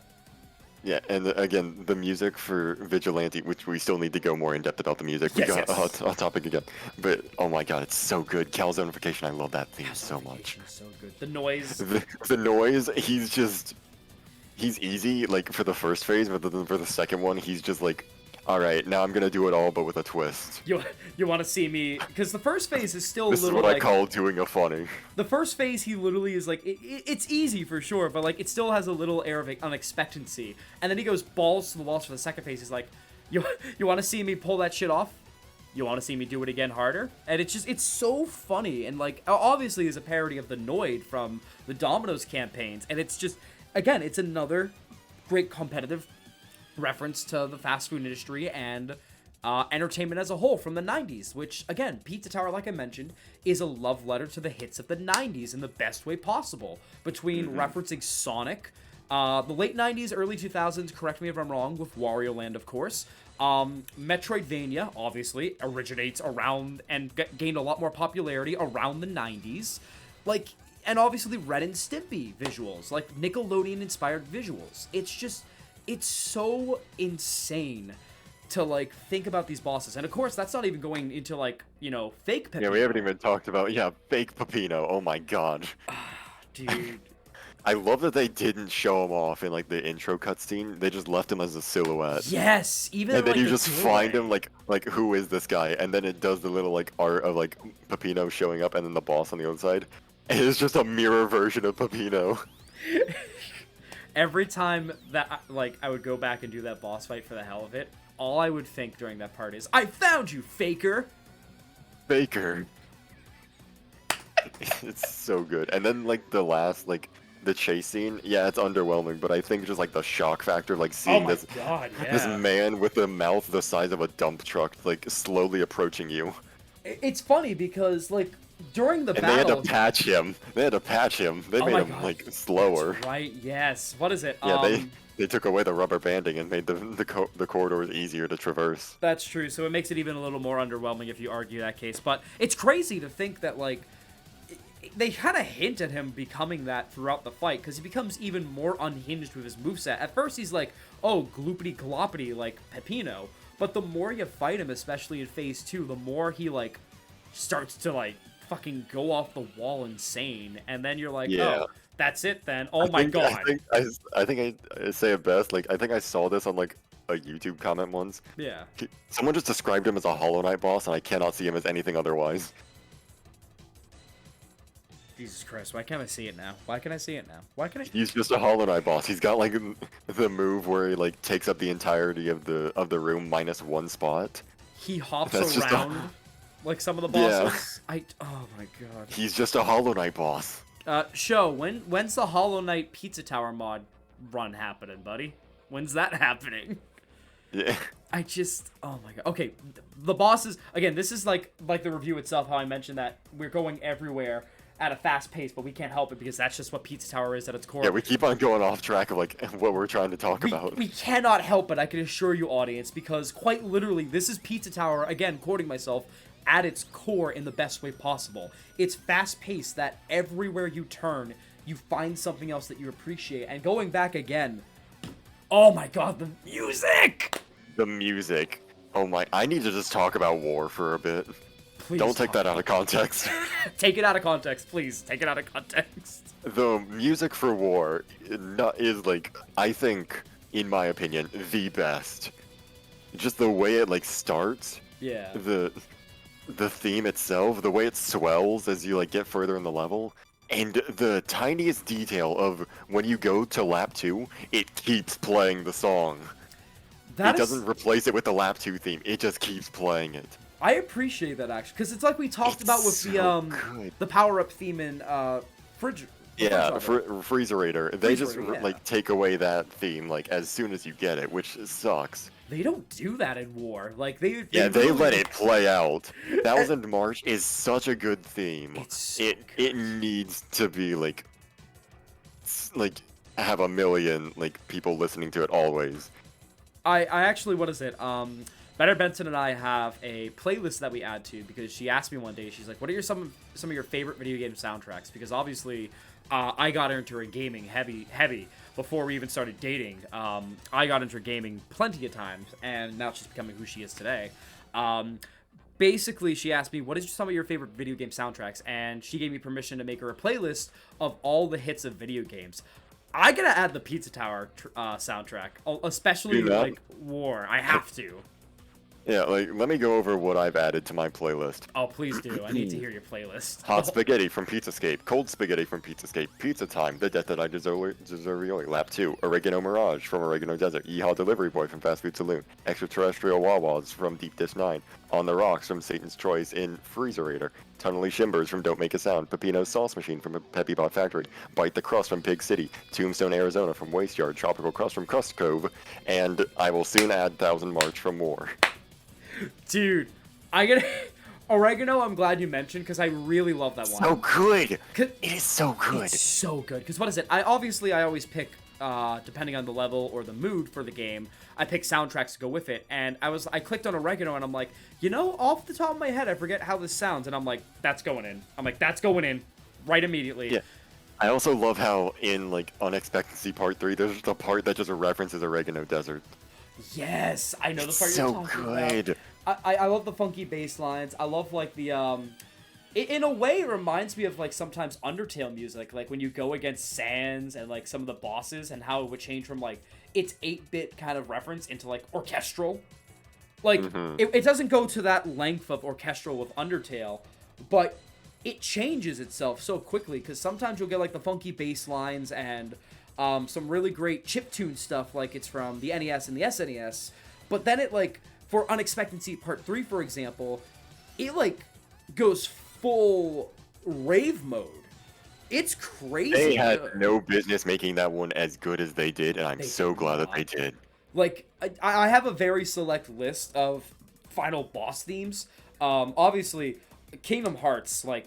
Yeah, and again, the music for Vigilante, which we still need to go more in depth about the music. We got off topic again. But, oh my god, it's so good. Calzonification, I love that theme so much. So good. The noise. The noise, he's easy, like, for the first phase, but then for the second one, he's just like, alright, now I'm gonna do it all, but with a twist. You want to see me? Because the first phase is still this a little, is what I call doing a funny. The first phase, he literally is like, it's easy for sure, but like, it still has a little air of unexpectancy. And then he goes balls to the walls for the second phase. He's like, you want to see me pull that shit off? You want to see me do it again harder? And it's so funny. And like, obviously is a parody of the Noid from the Domino's campaigns. And it's just, again, it's another great competitive reference to the fast food industry and entertainment as a whole from the 90s, which, again, Pizza Tower, like I mentioned, is a love letter to the hits of the 90s in the best way possible, between referencing Sonic, the late 90s, early 2000s, correct me if I'm wrong, with Wario Land, of course. Metroidvania, obviously, originates around and gained a lot more popularity around the 90s. Like, and obviously Ren and Stimpy visuals, like Nickelodeon-inspired visuals. It's so insane to, like, think about these bosses. And, of course, that's not even going into, like, you know, fake Peppino. Yeah, we haven't even talked about, fake Peppino. Oh, my God. Dude. I love that they didn't show him off in, like, the intro cutscene. They just left him as a silhouette. Yes! Even and then like, you just find him, like, who is this guy? And then it does the little, like, art of, like, Peppino showing up and then the boss on the other side. And it's just a mirror version of Peppino. Every time that, like, I would go back and do that boss fight for the hell of it, all I would think during that part is, I found you, faker! Faker. It's so good. And then, like, the last, like, the chase scene, yeah, it's underwhelming, but I think just, like, the shock factor of, like, seeing this man with a mouth the size of a dump truck, like, slowly approaching you. It's funny because, like, during the battle... They had to patch him. They made him, like, slower. That's right, yes. What is it? Yeah, they took away the rubber banding and made the corridors easier to traverse. That's true, so it makes it even a little more underwhelming if you argue that case. But it's crazy to think that, like, they kind of hint at him becoming that throughout the fight, because he becomes even more unhinged with his moveset. At first, he's like, oh, gloopity-gloppity, like Peppino. But the more you fight him, especially in Phase 2, the more he, like, starts to, like, fucking go off the wall insane. And then you're like, oh, that's it then. Oh my god. I think I say it best. Like, I think I saw this on, like, a YouTube comment once. Yeah. Someone just described him as a Hollow Knight boss, and I cannot see him as anything otherwise. Jesus Christ, why can't I see it now? Why can I see it now? Why can I? He's just a Hollow Knight boss. He's got, like, the move where he, like, takes up the entirety of the room minus one spot. He hops around like some of the bosses. Oh my god. He's just a Hollow Knight boss. Show, when's the Hollow Knight Pizza Tower mod run happening, buddy? When's that happening? Yeah. Oh my god. Okay, the bosses, again, this is like the review itself, how I mentioned that we're going everywhere at a fast pace, but we can't help it because that's just what Pizza Tower is at its core. Yeah, we keep on going off track of like what we're trying to talk about. We cannot help it, I can assure you, audience, because quite literally, this is Pizza Tower, again, quoting myself, at its core in the best way possible. It's fast-paced that everywhere you turn, you find something else that you appreciate. And going back again, oh my god, the music! The music. Oh my, I need to just talk about War for a bit. Please Don't take that out of context. Take it out of context, please. Take it out of context. The music for War is like, I think, in my opinion, the best. Just the way it like starts. Yeah. The theme itself, the way it swells as you like get further in the level, and the tiniest detail of when you go to lap 2, it keeps playing the song. It doesn't replace it with the lap 2 theme, it just keeps playing it. I appreciate that actually, because it's like we talked about with the power-up theme in Freezerator. They just like take away that theme like as soon as you get it, which sucks. They don't do that in War. Like they let it play out. Thousand March is such a good theme. It needs to be like have a million like people listening to it always. I actually, what is it? Better Benson and I have a playlist that we add to because she asked me one day. She's like, "What are some of your favorite video game soundtracks?" Because obviously, I got into her gaming heavy before we even started dating. I got into her gaming plenty of times, and now she's becoming who she is today. Basically, she asked me, "What is some of your favorite video game soundtracks?" And she gave me permission to make her a playlist of all the hits of video games. I gotta add the Pizza Tower soundtrack, especially like War. I have to. Yeah, like, let me go over what I've added to my playlist. Oh, please do. I need to hear your playlist. Hot spaghetti from Pizzascape, cold spaghetti from Pizzascape, Pizza Time, The Death That I Deserve, Lap 2, Oregano Mirage from Oregano Desert, Yeehaw Delivery Boy from Fast Food Saloon, Extraterrestrial Wawas from Deep Dish 9, On the Rocks from Satan's Choice in Freezerator, Tunnely Shimbers from Don't Make a Sound, Pepino's Sauce Machine from Peppy Bot Factory, Bite the Crust from Pig City, Tombstone, Arizona from Waste Yard, Tropical Crust from Crust Cove, and I will soon add Thousand March from War. Dude, I get Oregano. I'm glad you mentioned because I really love that one. So good. It is so good. It's so good. Because what is it? I always pick depending on the level or the mood for the game. I pick soundtracks to go with it, and I clicked on Oregano, and I'm like, off the top of my head, I forget how this sounds, and I'm like, that's going in. That's going in, right immediately. Yeah. I also love how in like Unexpectancy Part 3, there's the part that just references Oregano Desert. Yes, I know the part you're talking good. about. I love the funky bass lines. I love like the in a way it reminds me of like sometimes Undertale music, like when you go against Sans and like some of the bosses and how it would change from like its 8-bit kind of reference into like orchestral. Like it doesn't go to that length of orchestral with Undertale, but it changes itself so quickly because sometimes you'll get like the funky bass lines and some really great chiptune stuff, like it's from the NES and the SNES. But then it like for Unexpectancy Part 3, for example, it like goes full rave mode. It's crazy. They had no business making that one as good as they did, and I'm so glad that they did. Like I have a very select list of final boss themes. Obviously, Kingdom Hearts, like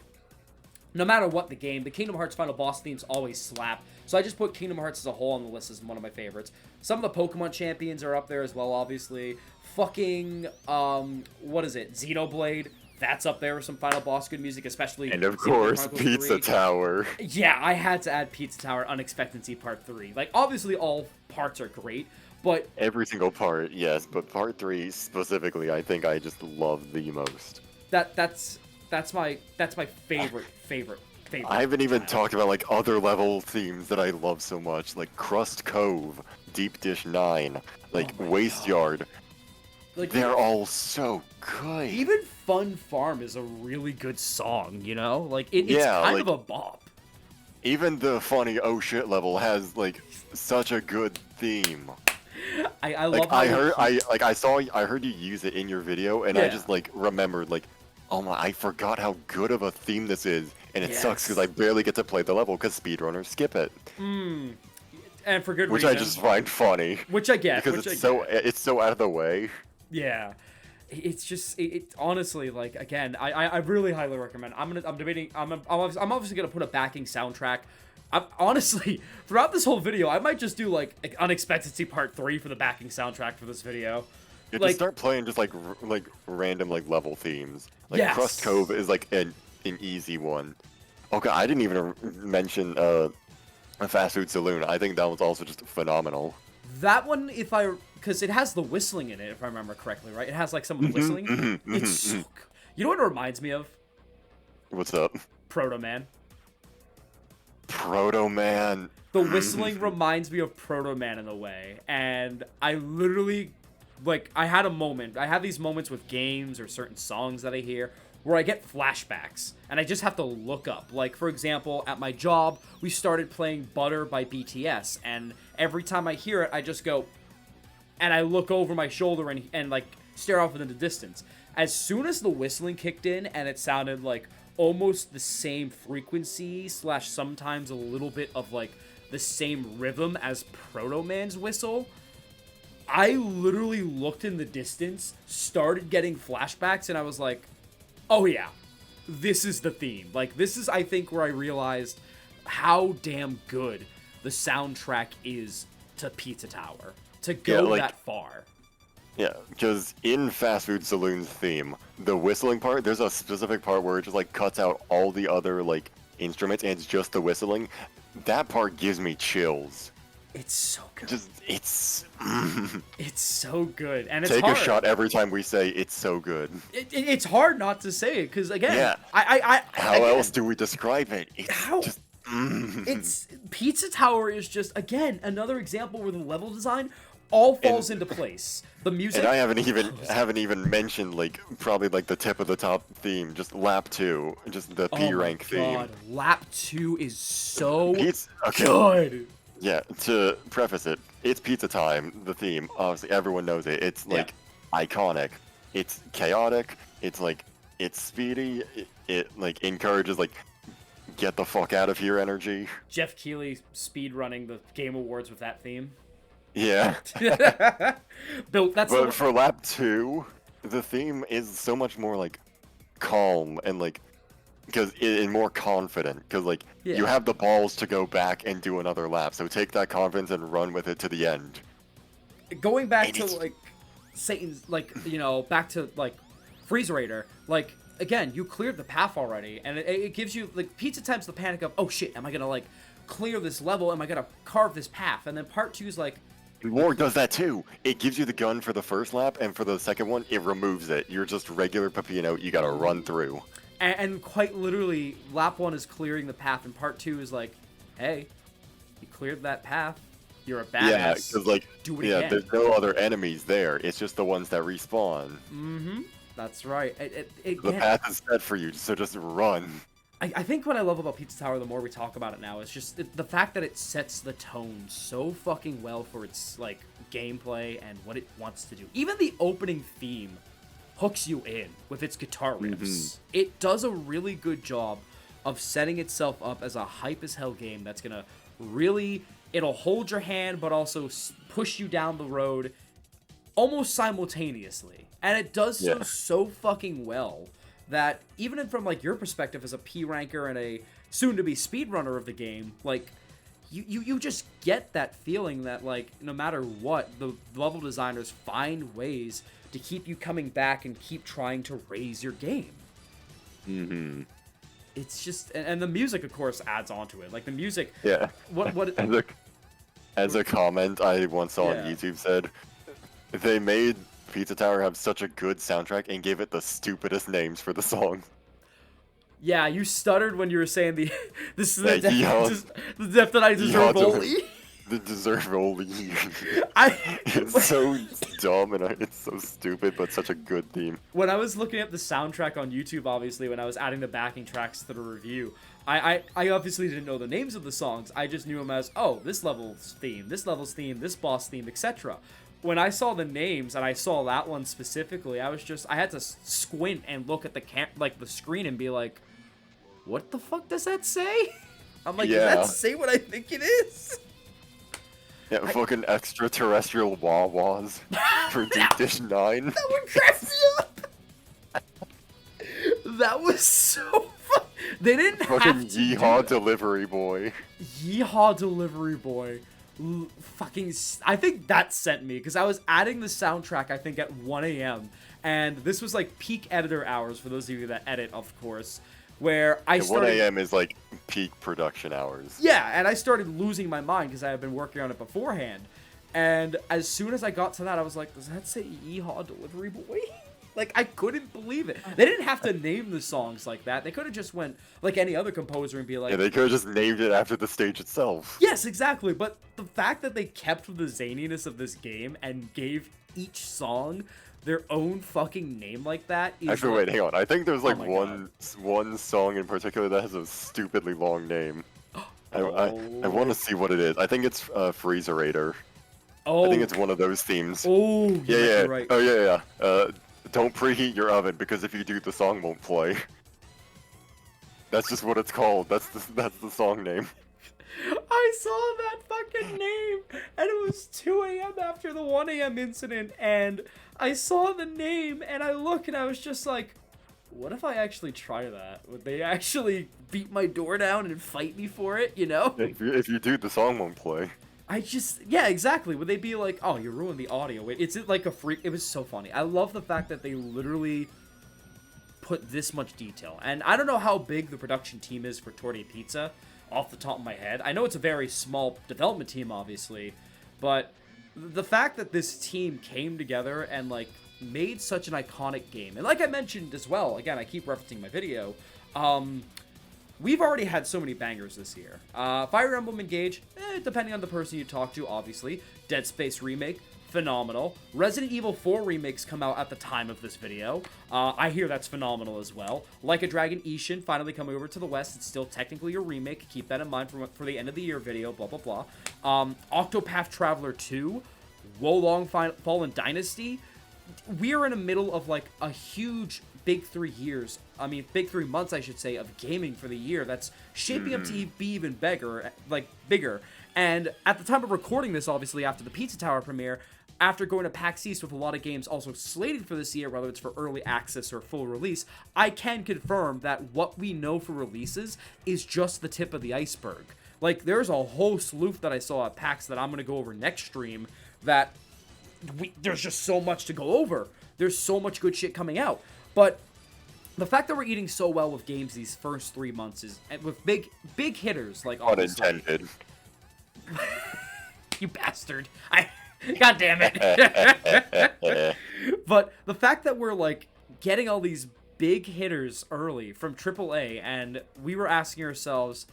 no matter what the game, the Kingdom Hearts final boss themes always slap. So I just put Kingdom Hearts as a whole on the list as one of my favorites. Some of the Pokemon champions are up there as well, obviously. Fucking, what is it? Xenoblade. That's up there with some final boss good music, especially... And of course, Pizza Tower. Yeah, I had to add Pizza Tower Unexpectancy Part 3. Like, obviously all parts are great, but... Every single part, yes, but Part 3 specifically, I think I just love the most. That's my favorite. I haven't even talked about like other level themes that I love so much, like Crust Cove, Deep Dish 9, like Waste Yard. Like they're all so good. Even Fun Farm is a really good song, Like it's kind of a bop. Even the funny oh shit level has like such a good theme. I love. Like, I heard you use it in your video, and I just like remembered like, oh my, I forgot how good of a theme this is. and it sucks because Yes. I barely get to play the level because speedrunners skip it, And for good which reason. I just find funny Which I get. because which it's I so get. it's so out of the way. Yeah. It's just it honestly, like, again, I really highly recommend. I'm debating. I'm obviously gonna put a backing soundtrack. Honestly, throughout this whole video, I might just do like Unexpectancy Part 3 for the backing soundtrack for this video. You Like, just start playing just like random like level themes. Like Yes. Crust Cove is like an easy one. Okay, I didn't even mention a fast food saloon. I think that was also just phenomenal. that one, because it has the whistling in it, if I remember correctly, right? It has like some of the whistling. It's so good. You know what it reminds me of? What's up? Proto Man. Proto Man. The whistling reminds me of Proto Man in a way, and I literally, like, I had a moment. I have these moments with games or certain songs that I hear where I get flashbacks, and I just have to look up. Like, for example, at my job, we started playing Butter by BTS, and every time I hear it, I just go, and I look over my shoulder and like, stare off into the distance. As soon as the whistling kicked in, and it sounded like almost the same frequency / sometimes a little bit of like the same rhythm as Proto Man's whistle, I literally looked in the distance, started getting flashbacks, and I was like, oh yeah, this is the theme. Like, this is, I think, where I realized how damn good the soundtrack is to Pizza Tower. To go like, that far. Yeah, because in Fast Food Saloon's theme, the whistling part, there's a specific part where it just like cuts out all the other like instruments and it's just the whistling. That part gives me chills. It's so good. It's It's so good, and it's take hard. a shot every time we say it's so good. It's hard not to say it, because again, Yeah. How again, else do we describe it? It's How? just It's Pizza Tower is just, again, another example where the level design all falls into place. The music, and I haven't even mentioned like probably like the tip of the top theme, just lap 2, just the P rank theme. Lap 2 is so It's okay. good. Yeah, to preface it, it's pizza time, the theme. Obviously, everyone knows it. It's, like, iconic. It's chaotic. It's, like, it's speedy. It like, encourages, like, get the fuck out of here energy. Jeff Keighley speedrunning the Game Awards with that theme. Yeah. Bill, that's But for lap 2, the theme is so much more, like, calm and, like, because and more confident, because like you have the balls to go back and do another lap, so take that confidence and run with it to the end. Going back to like Satan's, like, you know, back to like Freeze Raider, like, again, you cleared the path already, and it gives you like pizza time's the panic of, oh shit, am I gonna like clear this level? Am I gonna carve this path? And then part 2 is like, War does that too. It gives you the gun for the first lap, and for the second one, it removes it. You're just regular Peppino. You gotta run through. and quite literally, lap 1 is clearing the path, and part 2 is like, hey, you cleared that path. You're a badass. Yeah, because like, Do it again. there's no other enemies there. It's just the ones that respawn. Mm-hmm. That's right. The path is set for you, so just run. I think what I love about Pizza Tower, the more we talk about it now, is just the fact that it sets the tone so fucking well for its like gameplay and what it wants to do. Even the opening theme hooks you in with its guitar riffs. It does a really good job of setting itself up as a hype as hell game that's gonna really, it'll hold your hand but also push you down the road almost simultaneously. And it does so fucking well that even from like your perspective as a P ranker and a soon-to-be speedrunner of the game, like you just get that feeling that like no matter what, the level designers find ways to keep you coming back and keep trying to raise your game. Mm-hmm. It's just, and the music of course adds on to it. Like the music. Yeah. What? As a comment I once saw on YouTube said, they made Pizza Tower have such a good soundtrack and gave it the stupidest names for the songs. Yeah, you stuttered when you were saying the this is Yeah, the depth that I deserve only. The deserve only. I It's so dumb and it's so stupid, but such a good theme. When I was looking up the soundtrack on YouTube, obviously, when I was adding the backing tracks to the review, I obviously didn't know the names of the songs. I just knew them as, oh, this level's theme, this boss theme, etc. When I saw the names and I saw that one specifically, I had to squint and look at the screen and be like, what the fuck does that say? I'm like, Yeah. does that say what I think it is? Yeah, fucking extraterrestrial wah-wahs for Deep Dish 9. That one cracked me up. That was so fun. They didn't Fucking have to yeehaw do that. delivery boy. Yeehaw delivery boy. I think that sent me, because I was adding the soundtrack, I think, at 1 a.m. And this was like peak editor hours for those of you that edit, of course, where I started... 1 a.m. is like peak production hours. Yeah, and I started losing my mind because I had been working on it beforehand. And as soon as I got to that, I was like, does that say Yeehaw Delivery Boy? Like, I couldn't believe it. They didn't have to name the songs like that. They could have just went like any other composer and be like... Yeah, they could have just named it after the stage itself. Yes, exactly. But the fact that they kept with the zaniness of this game and gave each song their own fucking name like that is... Actually, wait, hang on. I think there's like my one song in particular that has a stupidly long name. I want to see what it is. I think it's Freezerator. Oh. I think it's one of those themes. Oh, Yeah, yeah. you're right. Oh, yeah. Don't preheat your oven, because if you do, the song won't play. That's just what it's called. That's the song name. I saw that fucking name, and it was 2 a.m. after the 1 a.m. incident, and I saw the name, and I look, and I was just like, what if I actually try that? Would they actually beat my door down and fight me for it, you know? If you do, the song won't play. Yeah, exactly. Would they be like, oh, you ruined the audio? Wait, it's like a freak. It was so funny. I love the fact that they literally put this much detail. And I don't know how big the production team is for Torte Pizza off the top of my head. I know it's a very small development team, obviously, but the fact that this team came together and like made such an iconic game. And like I mentioned as well, again, I keep referencing my video, we've already had so many bangers this year. Fire Emblem Engage, depending on the person you talk to, obviously. Dead Space Remake, phenomenal. Resident Evil 4 remakes come out at the time of this video. I hear that's phenomenal as well. Like a Dragon Ishin finally coming over to the West. It's still technically a remake. Keep that in mind for the end of the year video, blah, blah, blah. Octopath Traveler 2, Wolong Fallen Dynasty. We're in the middle of like a huge big 3 months, I should say, of gaming for the year that's shaping up to be even bigger. And at the time of recording this, obviously, after the Pizza Tower premiere, after going to PAX East with a lot of games also slated for this year, whether it's for early access or full release, I can confirm that what we know for releases is just the tip of the iceberg. Like, there's a whole slew that I saw at PAX that I'm going to go over next stream that there's just so much to go over. There's so much good shit coming out. But the fact that we're eating so well with games these first 3 months is, and with big hitters like Unintended. You bastard! God damn it! But the fact that we're like getting all these big hitters early from AAA, and we were asking ourselves,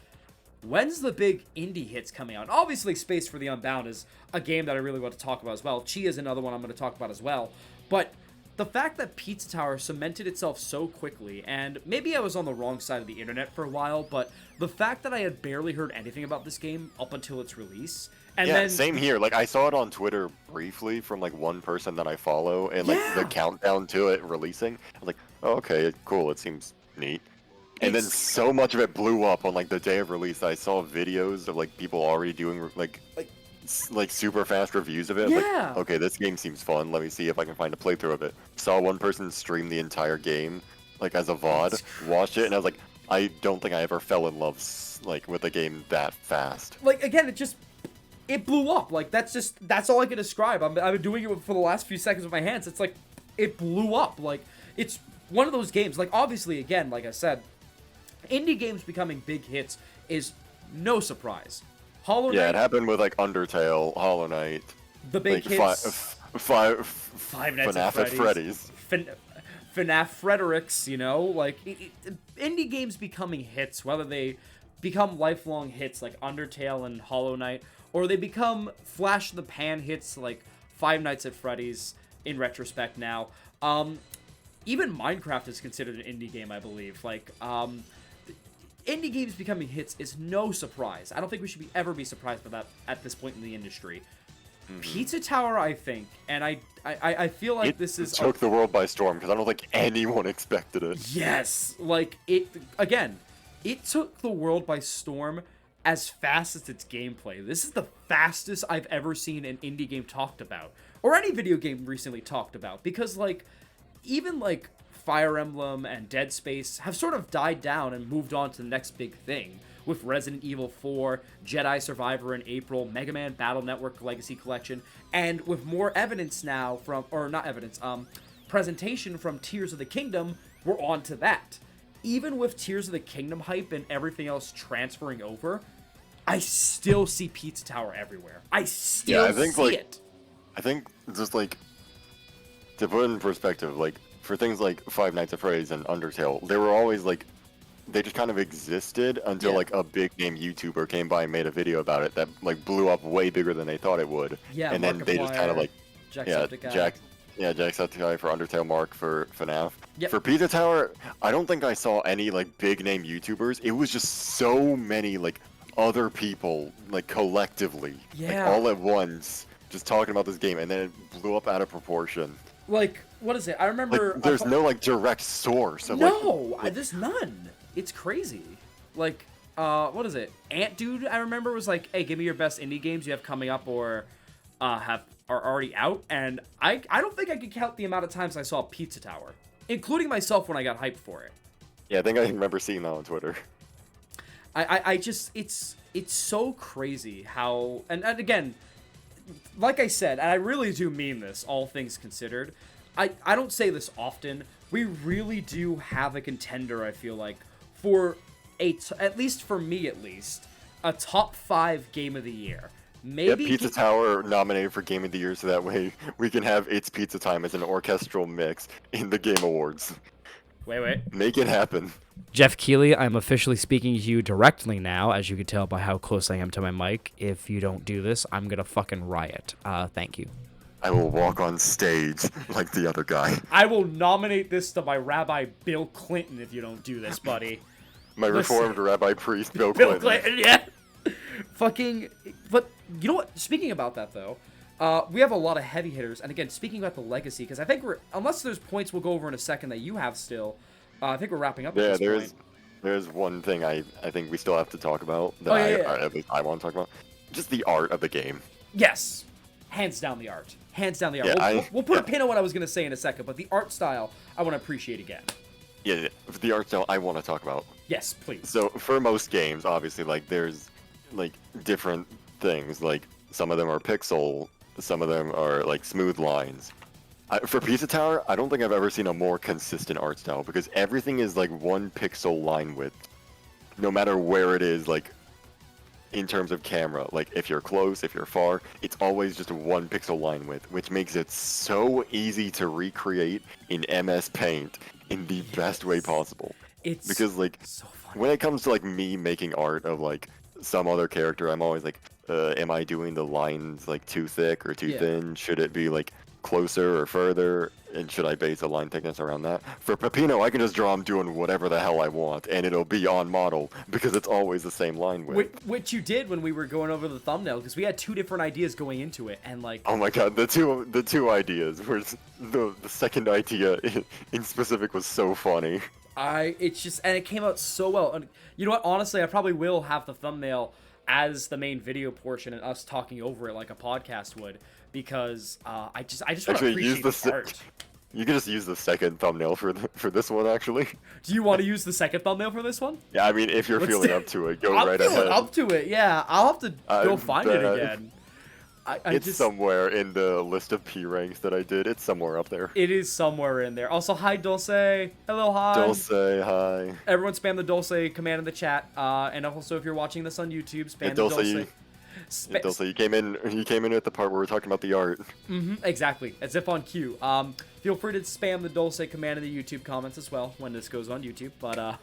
when's the big indie hits coming out? And obviously, Space for the Unbound is a game that I really want to talk about as well. Chia is another one I'm going to talk about as well. But the fact that Pizza Tower cemented itself so quickly, and maybe I was on the wrong side of the internet for a while, but the fact that I had barely heard anything about this game up until its release, and yeah, then same here. Like, I saw it on Twitter briefly from like one person that I follow, and like the countdown to it releasing. I was like, oh, okay, cool. It seems neat. And then so much of it blew up on like the day of release. I saw videos of like people already doing like super fast reviews of it. Yeah. Like, okay, this game seems fun. Let me see if I can find a playthrough of it. Saw one person stream the entire game like as a VOD, watched it, and I was like, I don't think I ever fell in love like with a game that fast. Like, again, it blew up. Like, that's all I can describe. I've been doing it for the last few seconds with my hands. It's like, it blew up. Like, it's one of those games. Like, obviously, again, like I said, indie games becoming big hits is no surprise. Hollow Knight. Yeah, it happened with like Undertale, Hollow Knight. The big like, hits. Five Nights at Freddy's. FNAF Fredericks, you know? Like, indie games becoming hits, whether they become lifelong hits like Undertale and Hollow Knight, or they become flash-in-the-pan hits like Five Nights at Freddy's in retrospect now. Even Minecraft is considered an indie game, I believe. Like, indie games becoming hits is no surprise. I don't think we should ever be surprised by that at this point in the industry. Pizza Tower, I think, and I feel like this is... It took the world by storm, because I don't think anyone expected it. Yes! Like, it... Again, it took the world by storm as fast as its gameplay. This is the fastest I've ever seen an indie game talked about, or any video game recently talked about, because like even like Fire Emblem and Dead Space have sort of died down and moved on to the next big thing, with Resident Evil 4, Jedi Survivor in April, Mega Man Battle Network Legacy Collection, and with more evidence now from, or not evidence, presentation from Tears of the Kingdom, we're on to that. Even with Tears of the Kingdom hype and everything else transferring over, I still see Pizza Tower everywhere. I still see it. I think just like, to put it in perspective, like, for things like Five Nights at Freddy's and Undertale, they were always like, they just kind of existed until like a big name YouTuber came by and made a video about it that like blew up way bigger than they thought it would. Yeah, and then they just kind of like, Jacksepticeye for Undertale, Mark for FNAF. Yep. For Pizza Tower, I don't think I saw any like big name YouTubers. It was just so many like other people like collectively, like all at once, just talking about this game, and then it blew up out of proportion. Like, what is it? I remember... Like, there's no, like, direct source. Of, no! There's none. It's crazy. Like, what is it? Ant Dude, I remember, was like, hey, give me your best indie games you have coming up or are already out. And I don't think I could count the amount of times I saw Pizza Tower, including myself when I got hyped for it. Yeah, I think I remember seeing that on Twitter. I just... It's so crazy how... And again... Like I said, and I really do mean this, all things considered, I don't say this often, we really do have a contender, I feel like, for at least for me at least, a top 5 game of the year. Maybe Pizza Tower nominated for Game of the Year, so that way we can have It's Pizza Time as an orchestral mix in the Game Awards. Wait. Make it happen. Jeff Keighley, I'm officially speaking to you directly now, as you can tell by how close I am to my mic. If you don't do this, I'm gonna fucking riot. Thank you. I will walk on stage like the other guy. I will nominate this to my Rabbi Bill Clinton if you don't do this, buddy. My reformed rabbi priest, Bill Clinton. Bill Clinton, yeah. Fucking, but you know what? Speaking about that, though, we have a lot of heavy hitters. And again, speaking about the legacy, because I think unless there's points we'll go over in a second that you have still, I think we're wrapping up at this point. There's one thing I think we still have to talk about that at least I want to talk about. Just the art of the game. Yes. Hands down the art. Hands down the art. Yeah, we'll put a pin on what I was going to say in a second, but the art style, I want to appreciate again. Yeah, the art style I want to talk about. Yes, please. So, for most games, obviously, like, there's, like, different things. Like, some of them are pixel, some of them are, like, smooth lines. For Pizza Tower, I don't think I've ever seen a more consistent art style, because everything is, like, 1 pixel line width. No matter where it is, like, in terms of camera. Like, if you're close, if you're far, it's always just a 1 pixel line width, which makes it so easy to recreate in MS Paint in the best way possible. It's because, like, so funny. when it comes to, like, me making art of, like, some other character, I'm always like, am I doing the lines, like, too thick or too thin? Should it be, like, closer or further? And should I base a line thickness around that? For Pepino, I can just draw him doing whatever the hell I want, and it'll be on model, because it's always the same line width. Which you did when we were going over the thumbnail, because we had 2 different ideas going into it, and like... Oh my god, the two ideas, were the second idea in specific was so funny. It's just, and it came out so well. And you know what, honestly, I probably will have the thumbnail as the main video portion and us talking over it like a podcast would, because I just want to appreciate the art. You can just use the second thumbnail for this one, actually. Do you want to use the second thumbnail for this one? Yeah, I mean, if you're feeling up to it, go right ahead. I'm feeling up to it, yeah. I'll have to go find it again. It's somewhere in the list of P ranks that I did. It's somewhere up there. It is somewhere in there. Also, hi, Dulce. Hello, hi. Dulce, hi. Everyone spam the Dulce command in the chat. And also, if you're watching this on YouTube, spam the Dulce. Dulce, you came in at the part where we're talking about the art. Exactly, as if on cue. Feel free to spam the Dulce command in the YouTube comments as well when this goes on YouTube. But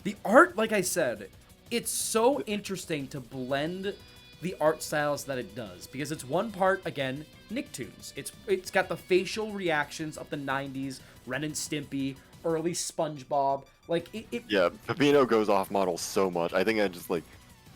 the art, like I said, it's so interesting to blend the art styles that it does, because it's one part, again, Nicktoons. It's got the facial reactions of the 90s, Ren and Stimpy, early SpongeBob. Like Yeah, Pepino goes off model so much. I think I just like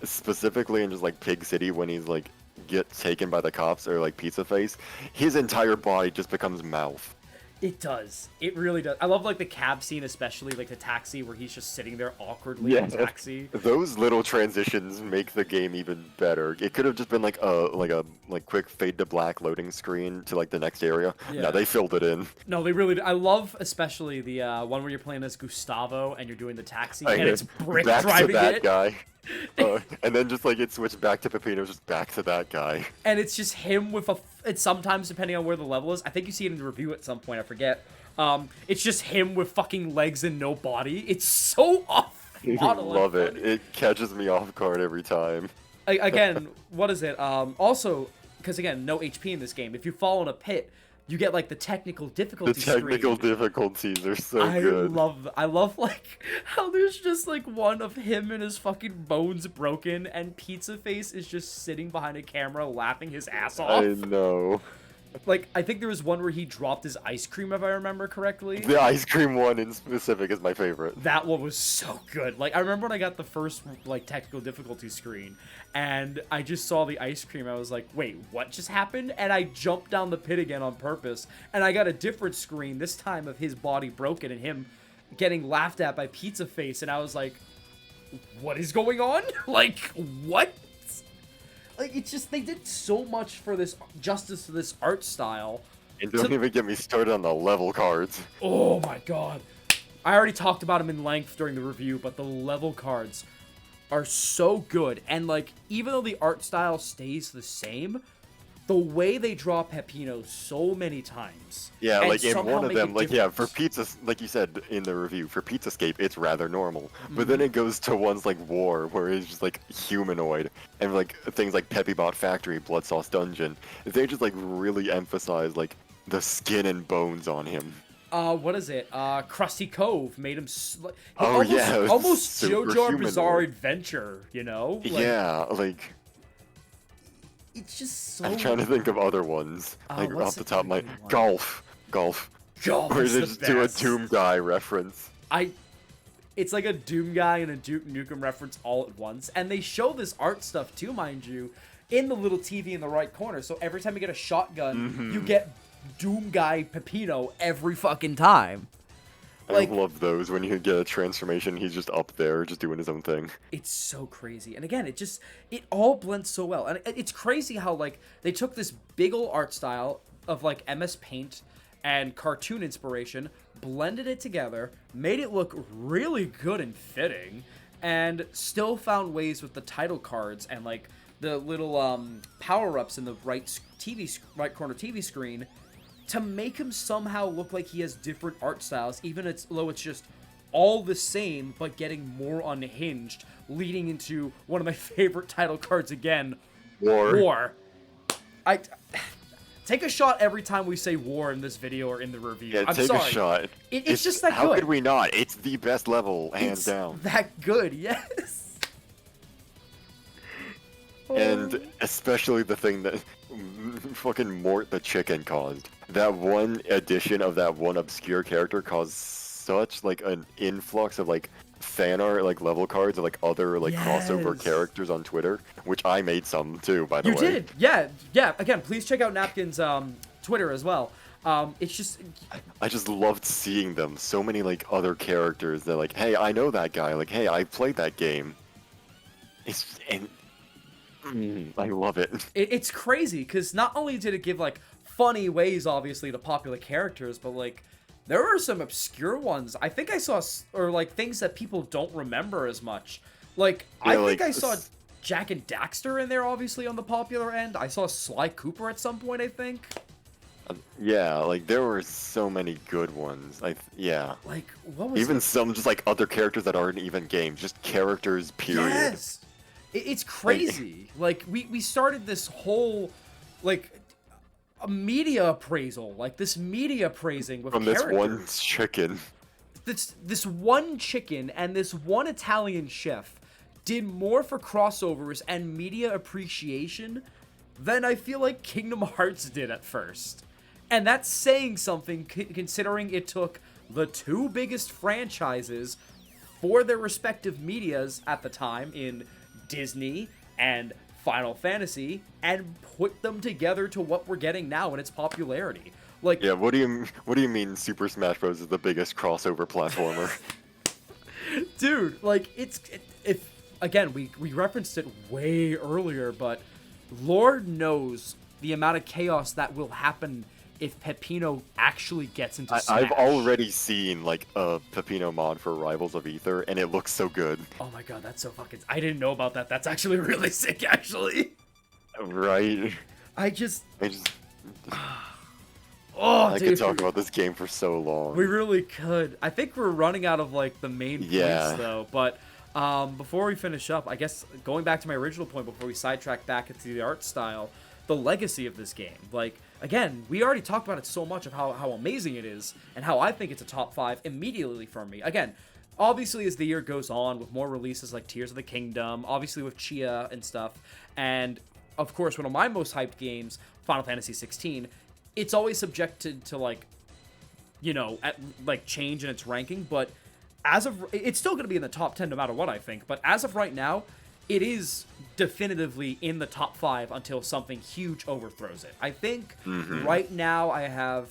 specifically in just like Pig City when he's like gets taken by the cops or like Pizza Face, his entire body just becomes mouth. It does. It really does. I love like the cab scene, especially like the taxi where he's just sitting there awkwardly Yeah, in the taxi. those little transitions make the game even better. It could have just been like a quick fade to black loading screen to like the next area. Yeah. No, they filled it in. No, they really do. I love especially the one where you're playing as Gustavo and you're doing the taxi I and know. it's Brick Back to driving that it. guy. And then just like it switched back to Peppino, just back to that guy. And it's just him with a. It's sometimes depending on where the level is. I think you see it in the review at some point. I forget. It's just him with fucking legs and no body. It's so off model. Love it. It catches me off guard every time. Again, what is it? Also, because again, no HP in this game. If you fall in a pit, you get like the technical difficulty. The technical screen. difficulties are so good. I love like how there's just like one of him and his fucking bones broken, and Pizza Face is just sitting behind a camera laughing his ass off. I know. Like, I think there was one where he dropped his ice cream, if I remember correctly. The ice cream one in specific is my favorite. That one was so good. Like, I remember when I got the first, like, technical difficulty screen, and I just saw the ice cream. I was like, wait, what just happened? And I jumped down the pit again on purpose, and I got a different screen, this time of his body broken and him getting laughed at by Pizza Face, and I was like, what is going on? Like, what? Like, it's just, they did so much for this, justice to this art style. And don't even get me started on the level cards. Oh my god. I already talked about them in length during the review, but the level cards are so good. And, like, even though the art style stays the same, the way they draw Peppino so many times. Yeah, and like in somehow one of make them, a like yeah, for difference. Pizza, like you said in the review, for Pizzascape, it's rather normal. But then it goes to ones like War, where it's just like humanoid, and like things like Peppybot Factory, Blood Sauce Dungeon. They just like really emphasize like the skin and bones on him. What is it? Krusty Cove made him Oh, yeah, it was almost super JoJo Bizarre humanoid. Adventure, you know? Like, Yeah, like it's just so I'm trying to think of other ones. Like what's off the top of my another good one? golf, God, where it's they the just do a best. Doom Guy reference. It's like a Doom Guy and a Duke Nukem reference all at once. And they show this art stuff too, mind you, in the little TV in the right corner. So every time you get a shotgun, you get Doom Guy Peppino every fucking time. Like, I love those when you get a transformation. He's just up there, just doing his own thing. it's so crazy. And again, it all blends so well. And it's crazy how, like, they took this big ol' art style of, like, MS Paint and cartoon inspiration, blended it together, made it look really good and fitting, and still found ways with the title cards and, like, the little power-ups in the right corner TV screen to make him somehow look like he has different art styles, even though it's just all the same, but getting more unhinged, leading into one of my favorite title cards again, War. I take a shot every time we say War in this video or in the review. Yeah, I'm take sorry. a shot. It's just that how good. could we not? It's the best level, hands It's down. that good, yes. And especially the thing that fucking Mort the Chicken caused. That one addition of that one obscure character caused such like an influx of like fan art, like level cards, and like other like crossover Yes. characters on Twitter, which I made some too, by the You way. did, yeah. Again, please check out Napkin's Twitter as well. It's just I just loved seeing them. So many like other characters that like, hey, I know that guy. Like, hey, I played that game. I love it. it's crazy because not only did it give like funny ways, obviously, to popular characters, but like there were some obscure ones. I think I saw or like things that people don't remember as much. Like Yeah, I think like, I saw Jack and Daxter in there, obviously on the popular end. I saw Sly Cooper at some point, I think. Yeah, like there were so many good ones. Yeah. Like what was Even it? some just like other characters that aren't even games, just characters, period. Yes. It's crazy. Like we started this whole like a media appraisal, like this media praising with From this characters. one chicken. This one chicken and this one Italian chef did more for crossovers and media appreciation than I feel like Kingdom Hearts did at first. And that's saying something considering it took the two biggest franchises for their respective medias at the time in Disney and Final Fantasy and put them together to what we're getting now in its popularity. Like, Yeah, what do you mean Super Smash Bros. Is the biggest crossover platformer? dude, like if again we referenced it way earlier, but Lord knows the amount of chaos that will happen if Pepino actually gets into Smash. I've already seen like a Pepino mod for Rivals of Ether, and it looks so good. Oh my god, that's so fucking. I didn't know about that. That's actually really sick, actually. Right. I just. I Dude, could talk about this game for so long. we really could. I think we're running out of like the main Yeah. points though. But before we finish up, I guess going back to my original point before we sidetrack back into the art style, the legacy of this game. Like again, we already talked about it so much of how amazing it is and how I think it's a top 5 immediately for me. Again, obviously as the year goes on with more releases like Tears of the Kingdom, obviously with Chia and stuff, and of course one of my most hyped games, Final Fantasy 16. It's always subjected to like, change in its ranking, but it's still going to be in the top 10 no matter what I think. But as of right now, it is definitively in the top 5 until something huge overthrows it. I think right now I have,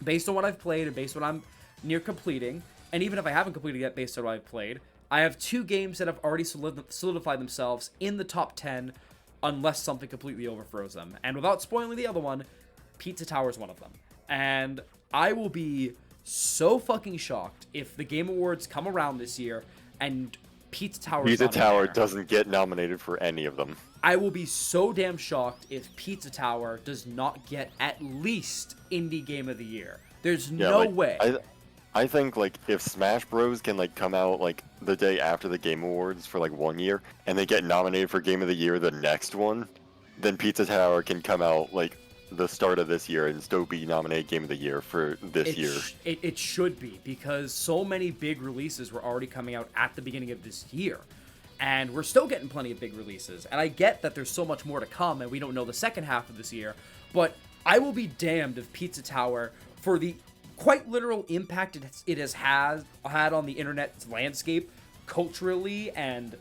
based on what I've played and based on what I'm near completing, and even if I haven't completed yet based on what I've played, I have 2 games that have already solidified themselves in the top 10 unless something completely overthrows them. And without spoiling the other one, Pizza Tower is one of them. And I will be so fucking shocked if the Game Awards come around this year and Pizza Tower doesn't get nominated for any of them. I will be so damn shocked if Pizza Tower does not get at least Indie Game of the Year. There's no way. I think like if Smash Bros can like come out like the day after the Game Awards for like 1 year and they get nominated for Game of the Year the next one, then Pizza Tower can come out like the start of this year and still be nominated Game of the Year for this year. It should be, because so many big releases were already coming out at the beginning of this year. And we're still getting plenty of big releases. And I get that there's so much more to come and we don't know the second half of this year. But I will be damned if Pizza Tower, for the quite literal impact it has had on the internet landscape, culturally and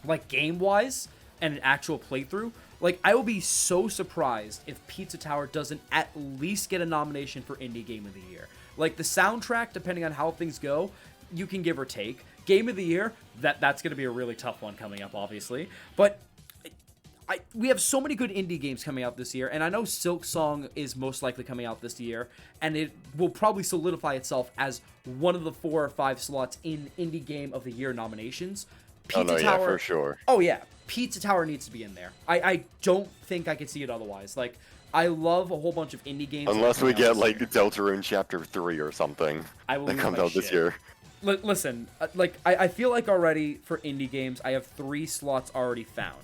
like game-wise, and an actual playthrough, like, I will be so surprised if Pizza Tower doesn't at least get a nomination for Indie Game of the Year. Like, the soundtrack, depending on how things go, you can give or take. Game of the Year, that's going to be a really tough one coming up, obviously. But we have so many good indie games coming out this year, and I know Silksong is most likely coming out this year, and it will probably solidify itself as one of the 4 or 5 slots in Indie Game of the Year nominations. Pizza Tower, yeah, for sure. Oh, yeah. Pizza Tower needs to be in there. I don't think I could see it otherwise. Like, I love a whole bunch of indie games. Unless we get, like, Deltarune Chapter 3 or something that comes out this year. Listen, I feel like already for indie games, I have 3 slots already found.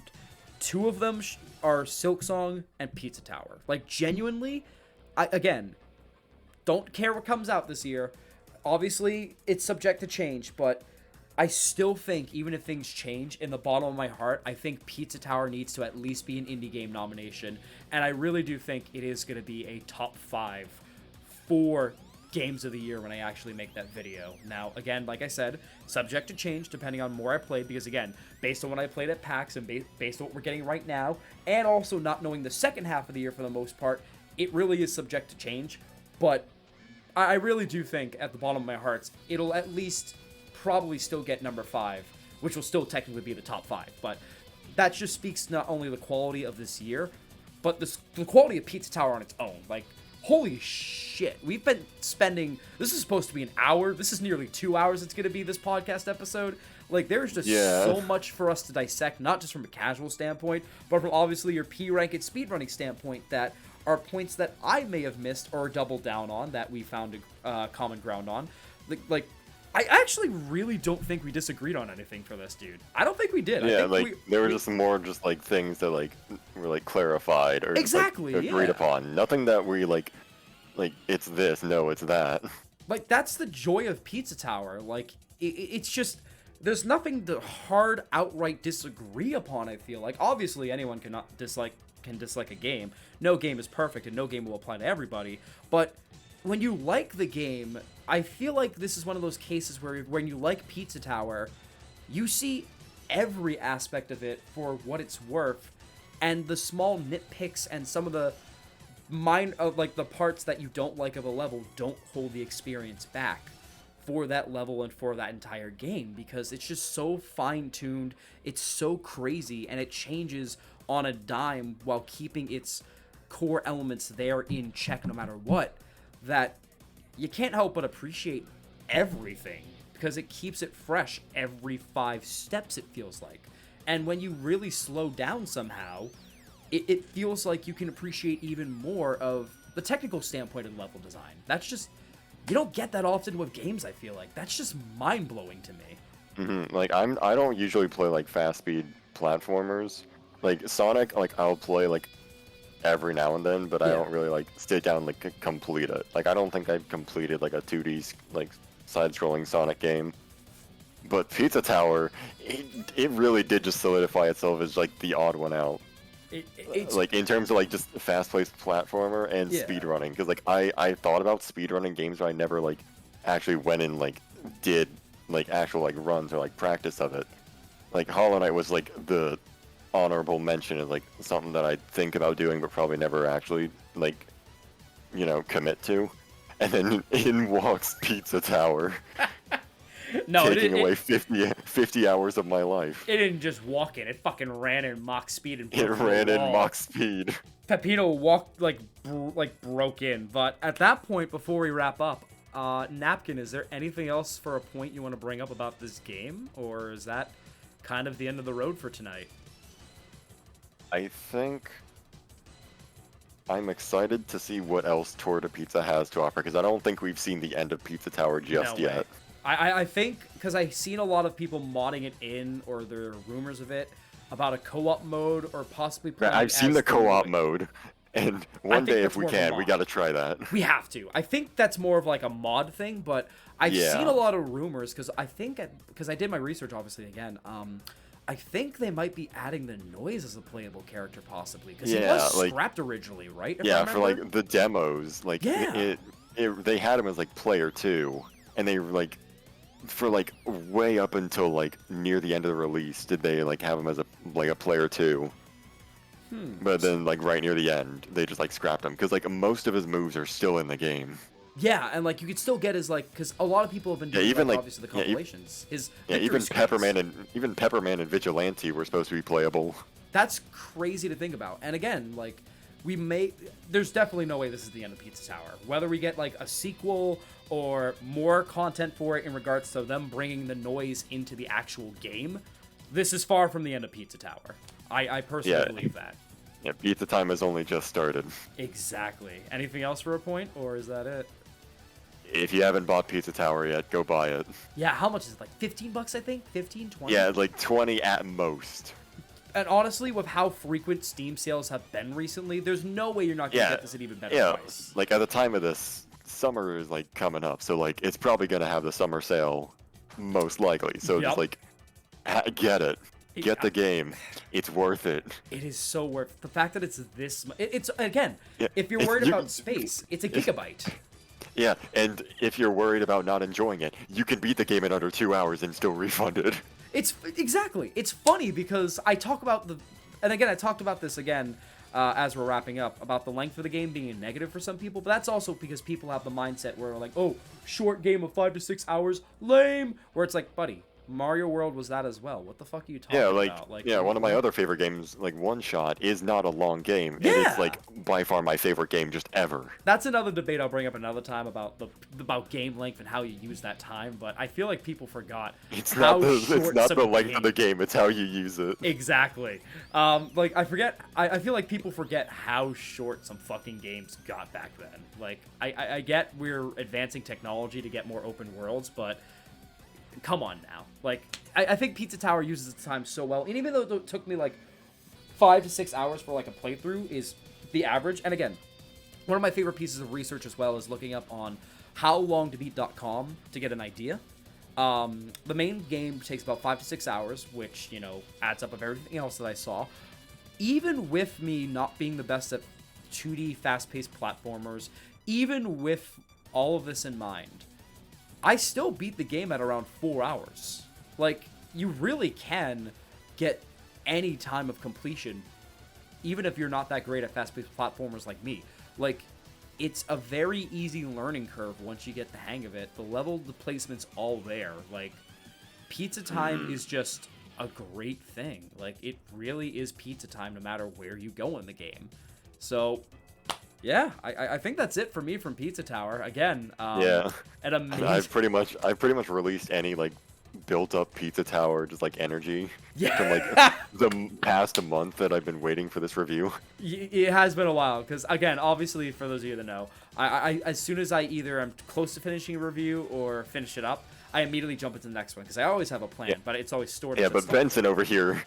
2 of them are Silksong and Pizza Tower. Like, genuinely, again, don't care what comes out this year. Obviously, it's subject to change, but I still think, even if things change, in the bottom of my heart, I think Pizza Tower needs to at least be an indie game nomination. And I really do think it is going to be a top 5 for games of the year when I actually make that video. Now, again, like I said, subject to change depending on more I played, because again, based on what I played at PAX and based on what we're getting right now, and also not knowing the second half of the year for the most part, it really is subject to change. But I really do think, at the bottom of my heart, it'll at least probably still get number 5, which will still technically be the top 5. But that just speaks not only the quality of this year, but the quality of Pizza Tower on its own. Like, holy shit, we've been spending, this is supposed to be an hour, this is nearly 2 hours it's going to be, this podcast episode. Like, there's just so much for us to dissect, not just from a casual standpoint, but from obviously your P-rank and speedrunning standpoint, that are points that I may have missed or doubled down on that we found a common ground on. Like, I actually really don't think we disagreed on anything for this, dude. I don't think we did. Yeah, I think like, there were just more just, like, things that, like, were, like, clarified or exactly, like, agreed upon. Nothing that we, like, it's this, no, it's that. Like, that's the joy of Pizza Tower. Like, it's just, there's nothing to hard, outright disagree upon, I feel like. Obviously, anyone can dislike a game. No game is perfect, and no game will apply to everybody. But when you like the game, I feel like this is one of those cases where when you like Pizza Tower, you see every aspect of it for what it's worth, and the small nitpicks and some of the like the parts that you don't like of a level don't hold the experience back for that level and for that entire game, because it's just so fine-tuned, it's so crazy, and it changes on a dime while keeping its core elements there in check no matter what, that you can't help but appreciate everything, because it keeps it fresh every 5 steps, it feels like. And when you really slow down somehow, it feels like you can appreciate even more of the technical standpoint of level design. That's just, you don't get that often with games, I feel like. That's just mind-blowing to me. Like, I don't usually play, like, fast-speed platformers. Like, Sonic, like, I'll play, like, every now and then, but I don't really, like, sit down and, like, complete it. Like, I don't think I've completed, like, a 2D, like, side-scrolling Sonic game. But Pizza Tower, it really did just solidify itself as, like, the odd one out. It's Like, in terms of, like, just fast-paced platformer and speedrunning. Because, like, I thought about speedrunning games, but I never, like, actually went and, like, did, like, actual, like, runs or, like, practice of it. Like, Hollow Knight was, like, the honorable mention of, like, something that I think about doing, but probably never actually, like, you know, commit to. And then in walks Pizza Tower. no, taking away 50 hours of my life. It didn't just walk in. It fucking ran in mock speed and It ran in mock speed. Pepino walked like broke in. But at that point, before we wrap up, Napkin, is there anything else for a point you want to bring up about this game, or is that kind of the end of the road for tonight? I think I'm excited to see what else Torta Pizza has to offer, because I don't think we've seen the end of Pizza Tower just No way. yet. I think, because I've seen a lot of people modding it in, or there are rumors of it, about a co-op mode, or possibly playing I've seen the co-op mode. mode, and one day if we can, we gotta try that. We have to. I think that's more of like a mod thing, but I've seen a lot of rumors, because I did my research, obviously, again. I think they might be adding the noise as a playable character, possibly, because he was scrapped originally, right? Yeah, for like the demos, like they had him as like player 2, and they like for like way up until like near the end of the release did they like have him as a player 2. But then like right near the end they just like scrapped him, because like most of his moves are still in the game. Yeah, and like you could still get his like, because a lot of people have been doing even like obviously the compilations. Even Pepperman and Vigilante were supposed to be playable. That's crazy to think about. And again, like there's definitely no way this is the end of Pizza Tower. Whether we get like a sequel or more content for it in regards to them bringing the noise into the actual game, this is far from the end of Pizza Tower. I personally believe that. Yeah, Pizza Time has only just started. Exactly. Anything else for a point, or is that it? If you haven't bought Pizza Tower yet, go buy it. Yeah, how much is it? Like 15 bucks, I think? 15, 20? Yeah, like 20 at most. And honestly, with how frequent Steam sales have been recently, there's no way you're not going to get this at even better price. Like at the time of this, summer is like coming up, so like it's probably going to have the summer sale, most likely. So just like, get it. Get the game. It's worth it. It is so worth the fact that it's this. It's again, if you're worried about space, it's a gigabyte. Yeah, and if you're worried about not enjoying it, you can beat the game in under 2 hours and still refund it. It's exactly. It's funny because I talked about this again as we're wrapping up, about the length of the game being a negative for some people, but that's also because people have the mindset where like, oh, short game of 5 to 6 hours, lame. Where it's like, buddy, Mario World was that as well. What the fuck are you talking about? Like, one of my other favorite games, like One Shot, is not a long game. And it's like by far my favorite game just ever. That's another debate I'll bring up another time about game length and how you use that time. But I feel like people forgot it's not the length of the game; it's how you use it. Exactly. Like I forget. I feel like people forget how short some fucking games got back then. Like I get we're advancing technology to get more open worlds, but come on now. Like, I think Pizza Tower uses its time so well. And even though it took me, like, 5 to 6 hours for, like, a playthrough is the average. And again, one of my favorite pieces of research as well is looking up on howlongtobeat.com to get an idea. The main game takes about 5 to 6 hours, which, you know, adds up of everything else that I saw. Even with me not being the best at 2D fast-paced platformers, even with all of this in mind, I still beat the game at around 4 hours. Like, you really can get any time of completion even if you're not that great at fast-paced platformers like me, like, it's a very easy learning curve once you get the hang of it. The level, the placement's all there. Like, pizza time is just a great thing. Like, it really is pizza time no matter where you go in the game. So, yeah, I think that's it for me from Pizza Tower. Again, Yeah. an amazing... I've pretty much released any like built up Pizza Tower just like energy Yeah. from like the past a month that I've been waiting for this review. It has been a while, because, again, obviously, for those of you that know, I as soon as I either am close to finishing a review or finish it up, I immediately jump into the next one, because I always have a plan, but it's always stored. Yeah, but Benson over here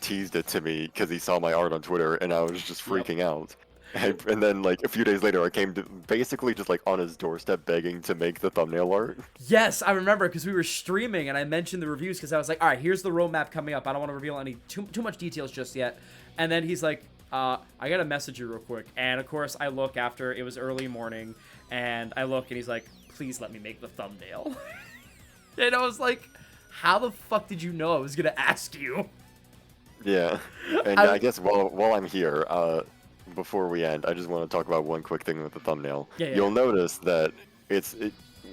teased it to me because he saw my art on Twitter, and I was just freaking out. And then, like, a few days later, I came to basically just, like, on his doorstep begging to make the thumbnail art. Yes, I remember, because we were streaming, and I mentioned the reviews, because I was like, all right, here's the roadmap coming up. I don't want to reveal any too much details just yet. And then he's like, I got to message you real quick. And, of course, I look after, it was early morning, and I look, and he's like, please let me make the thumbnail. And I was like, how the fuck did you know I was going to ask you? Yeah, and I guess while I'm here, before we end, I just want to talk about one quick thing with the thumbnail. Yeah. You'll notice that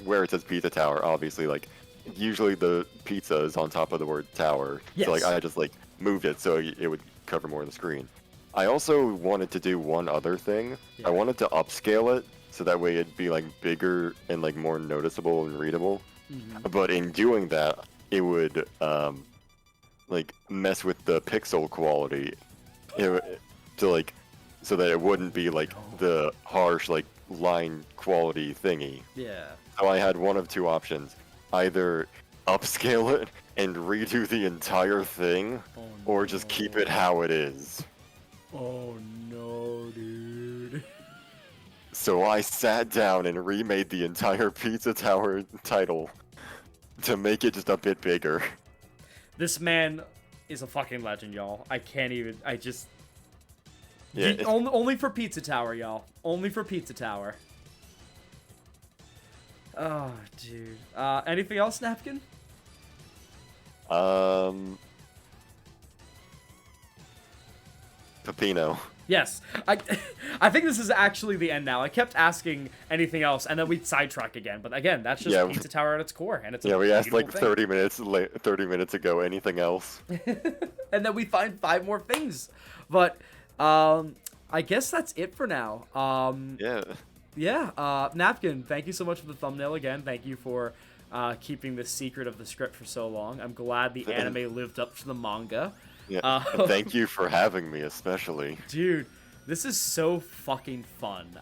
where it says Pizza Tower, obviously, like, usually the pizza is on top of the word tower. Yes. So, like, I just, like, moved it so it would cover more of the screen. I also wanted to do one other thing. Yeah. I wanted to upscale it so that way it'd be, like, bigger and, like, more noticeable and readable. Mm-hmm. But in doing that, it would, like, mess with the pixel quality so that it wouldn't be like the harsh like line quality thingy. Yeah. So I had one of two options: either upscale it and redo the entire thing, or just keep it how it is. Oh no, dude. So I sat down and remade the entire Pizza Tower title to make it just a bit bigger. This man is a fucking legend, y'all. I can't even. I just. Yeah. Only for Pizza Tower, y'all. Only for Pizza Tower. Oh, dude. Anything else, Napkin? Pepino. Yes. I think this is actually the end now. I kept asking anything else, and then we'd sidetrack again. But again, that's just Pizza Tower at its core, and it's we asked like beautiful 30 minutes ago. Anything else? And then we find 5 more things. But I guess that's it for now. Yeah. Napkin, thank you so much for the thumbnail again. Thank you for keeping the secret of the script for so long. I'm glad the anime lived up to the manga. Yeah. Thank you for having me, especially. Dude, this is so fucking fun.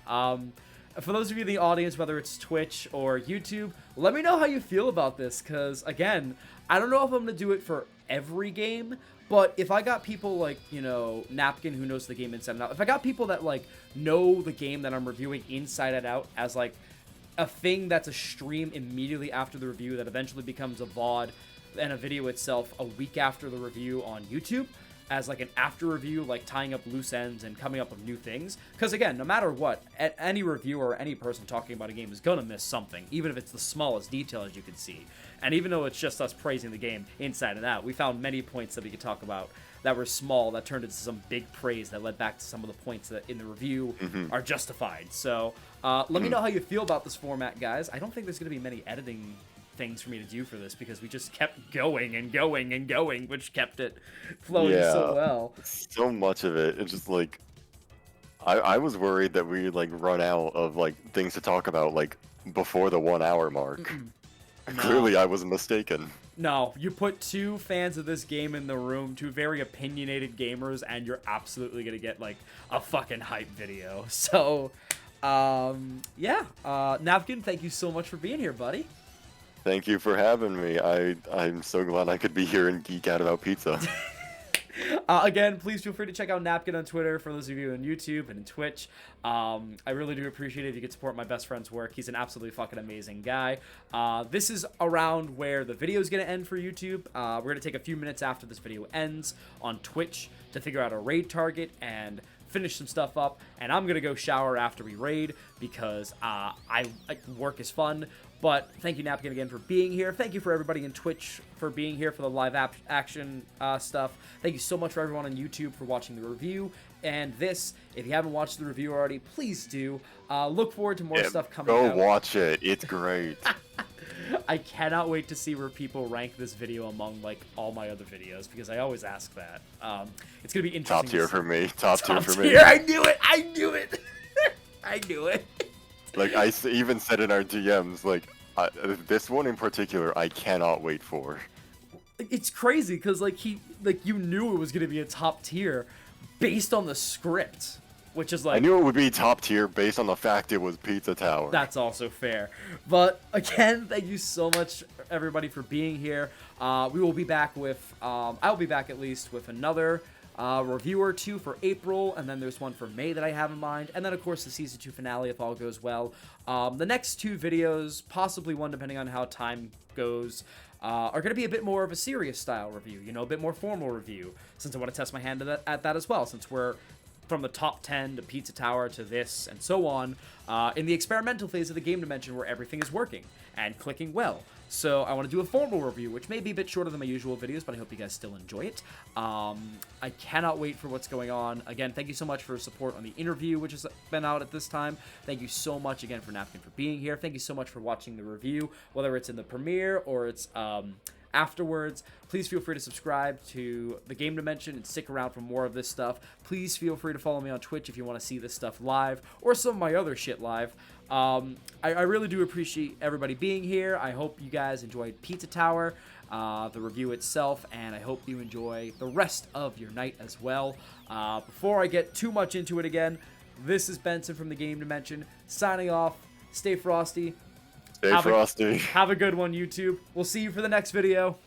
For those of you in the audience, whether it's Twitch or YouTube, let me know how you feel about this, because, again, I don't know if I'm going to do it for every game, but if I got people like, you know, Napkin, who knows the game inside and out, if I got people that, like, know the game that I'm reviewing inside and out as, like, a thing that's a stream immediately after the review that eventually becomes a VOD and a video itself a week after the review on YouTube, as like an after review, like tying up loose ends and coming up with new things. Because again, no matter what, any reviewer or any person talking about a game is gonna miss something, even if it's the smallest detail, as you can see. And even though it's just us praising the game inside and out, we found many points that we could talk about that were small that turned into some big praise that led back to some of the points that in the review are justified. So let me know how you feel about this format, guys. I don't think there's gonna be many editing things for me to do for this, because we just kept going and going and going, which kept it flowing so well. So much of it, it's just like I was worried that we'd like run out of like things to talk about like before the 1 hour mark. Clearly I was mistaken. No, you put 2 fans of this game in the room, 2 very opinionated gamers, and you're absolutely gonna get like a fucking hype video. So Napkin, thank you so much for being here, buddy. Thank you for having me. I'm so glad I could be here and geek out about pizza. Again, please feel free to check out Napkin on Twitter for those of you on YouTube and Twitch. I really do appreciate it if you could support my best friend's work. He's an absolutely fucking amazing guy. This is around where the video is going to end for YouTube. We're going to take a few minutes after this video ends on Twitch to figure out a raid target and finish some stuff up. And I'm going to go shower after we raid, because work is fun. But thank you, Napkin, again for being here. Thank you for everybody in Twitch for being here for the live action stuff. Thank you so much for everyone on YouTube for watching the review. And this, if you haven't watched the review already, please do. Look forward to more stuff coming Go out. watch it. It's great. I cannot wait to see where people rank this video among like all my other videos, because I always ask that. It's gonna be interesting. Top tier for me. Top tier for me. I knew it. I knew it. I knew it. Like even said in our DMs, like this one in particular, I cannot wait for. It's crazy because like you knew it was gonna be a top tier based on the script, which is like, I knew it would be top tier based on the fact it was Pizza Tower. that's also fair. But again, thank you so much everybody for being here. We will be back with I'll be back at least with another review or two for April, and then there's one for May that I have in mind, and then of course the season 2 finale if all goes well. The next 2 videos, possibly one depending on how time goes, are going to be a bit more of a serious style review, you know, a bit more formal review, since I want to test my hand at that as well, since we're from the top 10 to Pizza Tower to this and so on, in the experimental phase of the game dimension where everything is working and clicking well. So I want to do a formal review, which may be a bit shorter than my usual videos, but I hope you guys still enjoy it. I cannot wait for what's going on. Again, thank you so much for support on the interview, which has been out at this time. Thank you so much again for Napkin for being here. Thank you so much for watching the review, whether it's in the premiere or it's afterwards. Please feel free to subscribe to the Game Dimension and stick around for more of this stuff. Please feel free to follow me on Twitch if you want to see this stuff live, or some of my other shit live. I really do appreciate everybody being here. I hope you guys enjoyed Pizza Tower, the review itself, and I hope you enjoy the rest of your night as well. Before I get too much into it again, this is Benson from the Game Dimension, signing off. Stay frosty. Stay frosty. Have a good one, YouTube. We'll see you for the next video.